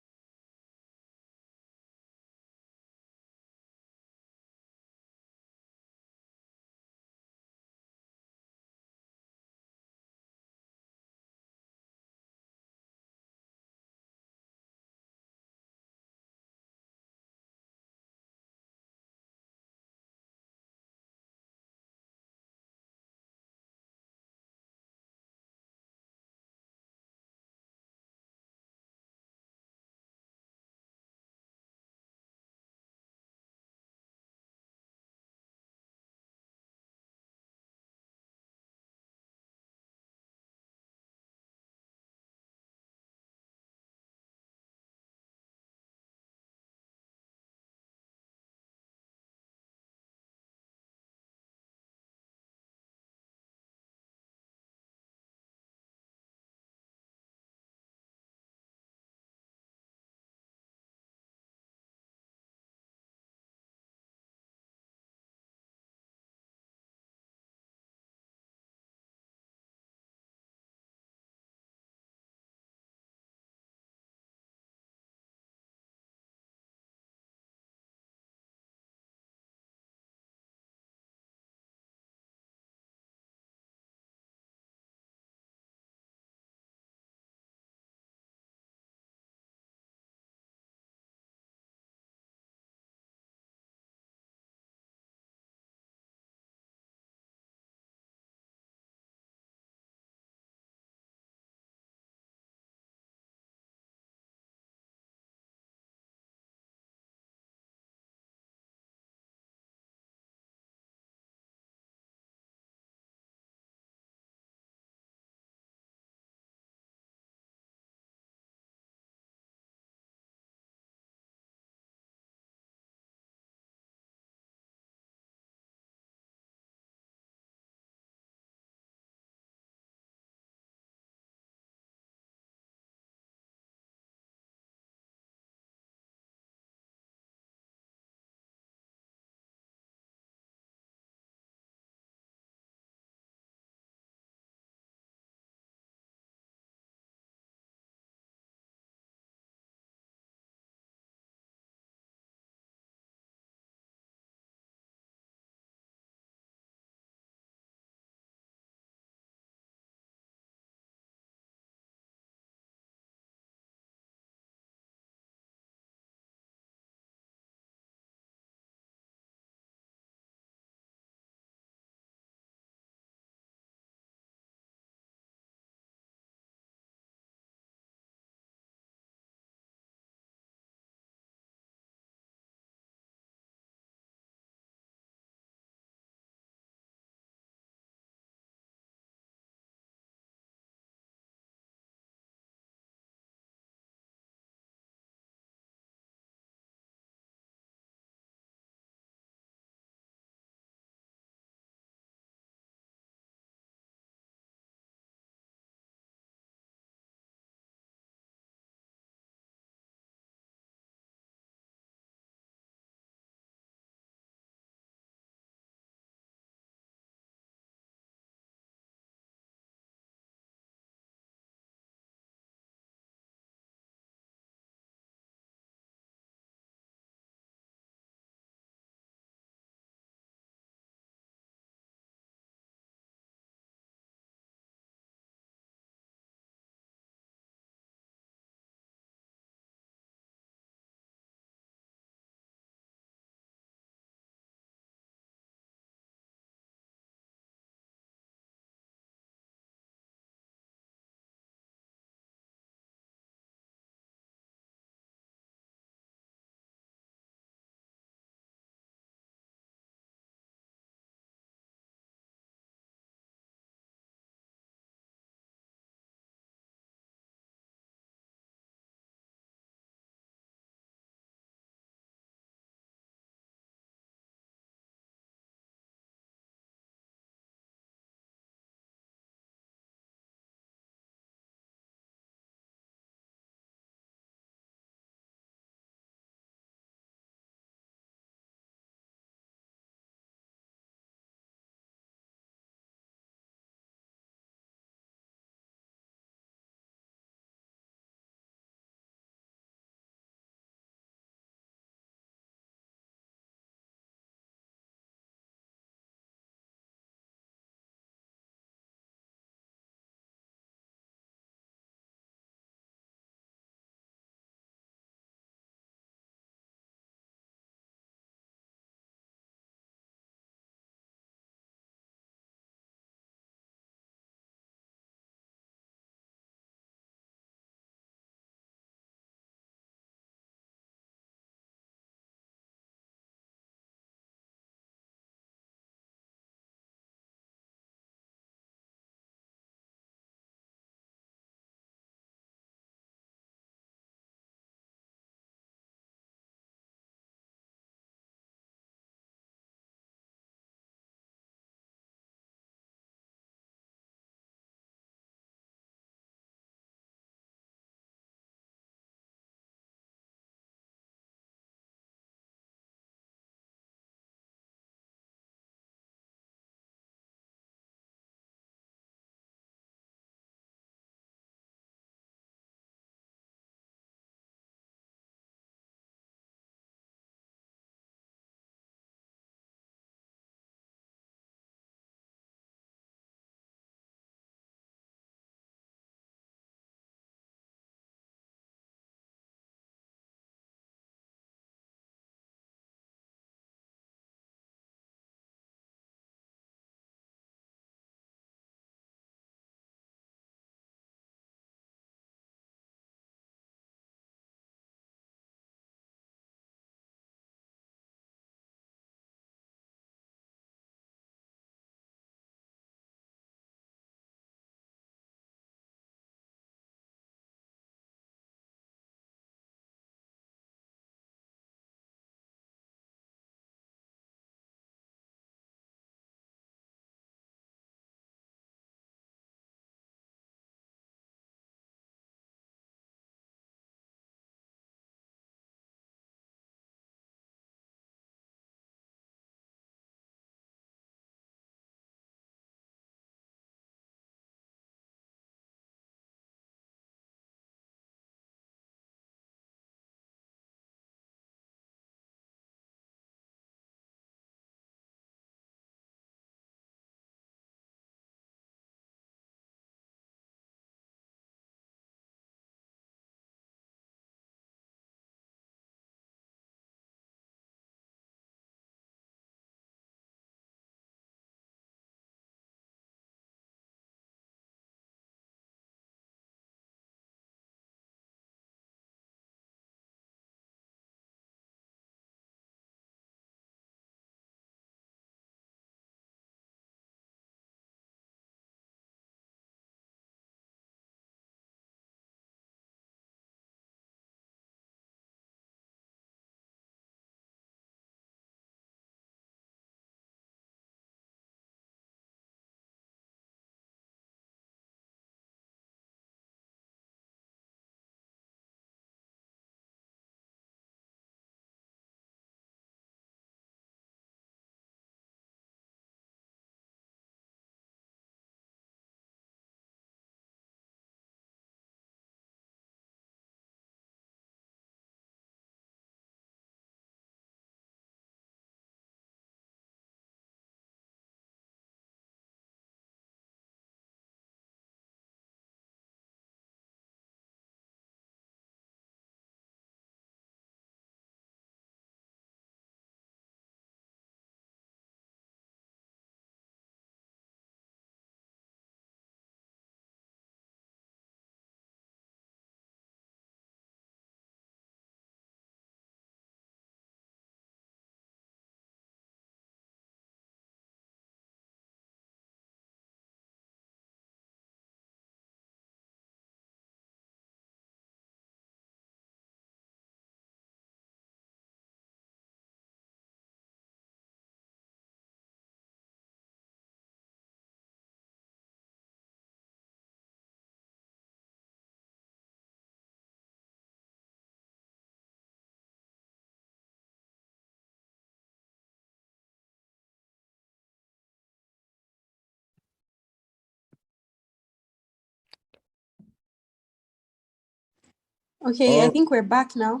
Okay, I think we're back now.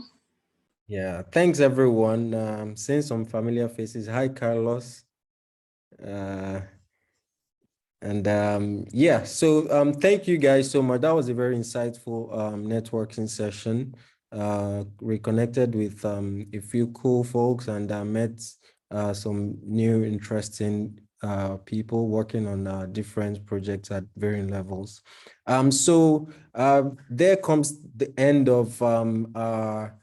Yeah, thanks everyone. Seeing some familiar faces. Hi, Carlos. Yeah, so thank you guys so much. That was a very insightful networking session. Reconnected with a few cool folks and met some new interesting people working on different projects at varying levels. So there comes the end of our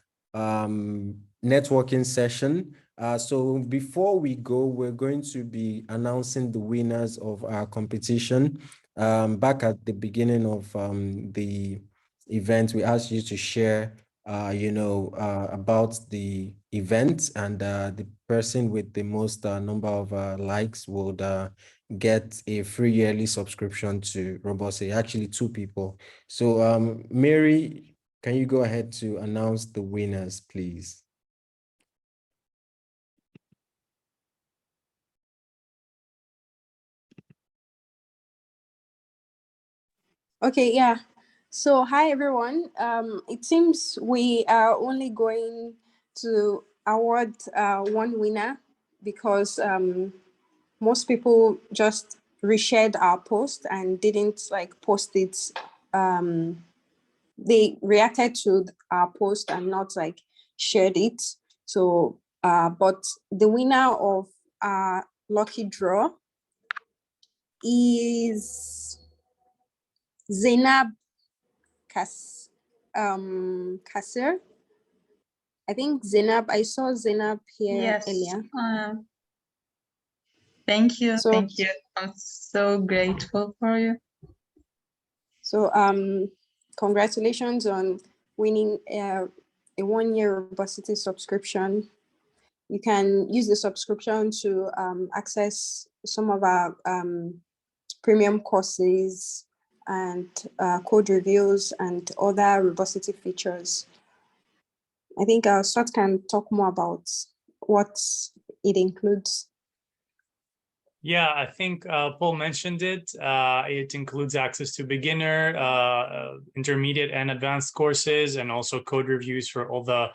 networking session. So before we go, we're going to be announcing the winners of our competition. Back at the beginning of the event, we asked you to share, about the event, and the person with the most number of likes would get a free yearly subscription to Robociti. Actually, 2 people. So Mary, can you go ahead to announce the winners, please? Okay, yeah. So hi everyone. It seems we are only going to award one winner because most people just reshared our post and didn't like post it. They reacted to our post and not like shared it. So but the winner of our lucky draw is Zainab Kasser. I think Zainab, I saw Zainab here earlier. Thank you. So, thank you. I'm so grateful for you. So congratulations on winning a 1-year Robociti subscription. You can use the subscription to access some of our premium courses and code reviews and other Robociti features. I think Sot can talk more about what it includes. Yeah, I think Paul mentioned it. It includes access to beginner, intermediate, and advanced courses, and also code reviews for all the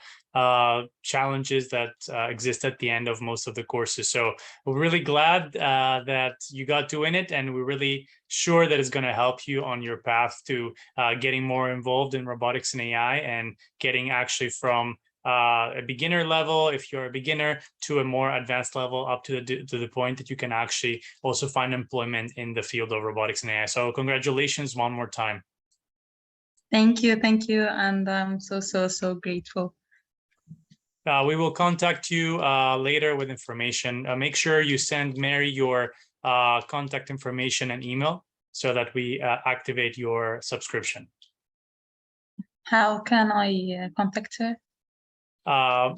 challenges that exist at the end of most of the courses. So we're really glad that you got to win it, and we're really sure that it's going to help you on your path to getting more involved in robotics and AI, and getting actually from a beginner level, if you're a beginner, to a more advanced level, up to the point that you can actually also find employment in the field of robotics and AI. So congratulations one more time. Thank you, and I'm so grateful. We will contact you later with information. Make sure you send Mary your contact information and email so that we activate your subscription. How can I contact her?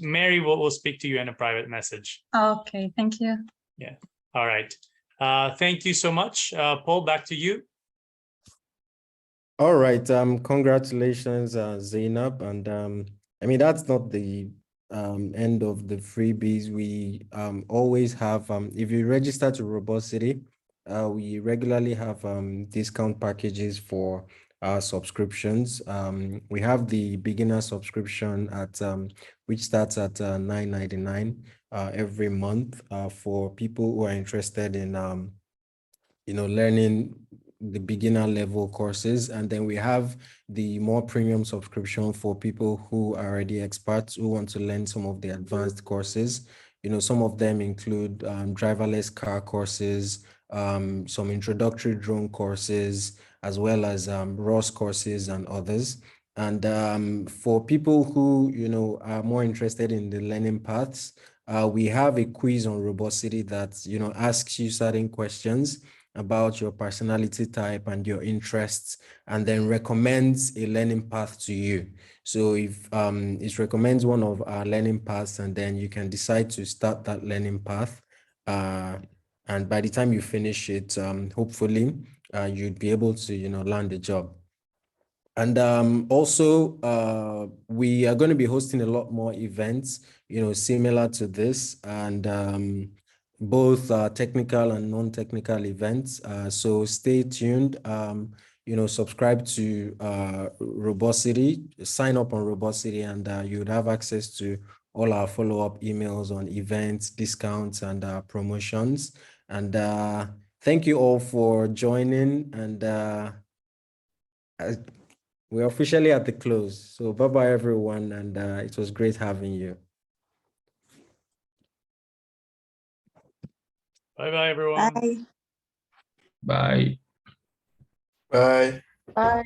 Mary will speak to you in a private message. Okay, thank you. Yeah. All right. Thank you so much. Paul, back to you. All right. Congratulations, Zainab. And I mean, that's not the end of the freebies. We always have, if you register to Robociti, we regularly have discount packages for our subscriptions. We have the beginner subscription at which starts at $9.99 every month for people who are interested in learning the beginner level courses. And then we have the more premium subscription for people who are already experts who want to learn some of the advanced courses. Some of them include driverless car courses, some introductory drone courses, as well as ROS courses and others. And for people who, are more interested in the learning paths, we have a quiz on Robociti that, asks you certain questions about your personality type and your interests, and then recommends a learning path to you. So if it recommends one of our learning paths, and then you can decide to start that learning path. And by the time you finish it, hopefully you'd be able to, land a job. And also, we are going to be hosting a lot more events, similar to this, and both technical and non-technical events. So stay tuned. subscribe to Robociti, sign up on Robociti, and you would have access to all our follow-up emails on events, discounts, and promotions. And thank you all for joining. And we're officially at the close. So bye-bye, everyone. And it was great having you. Bye-bye, everyone. Bye. Bye. Bye. Bye.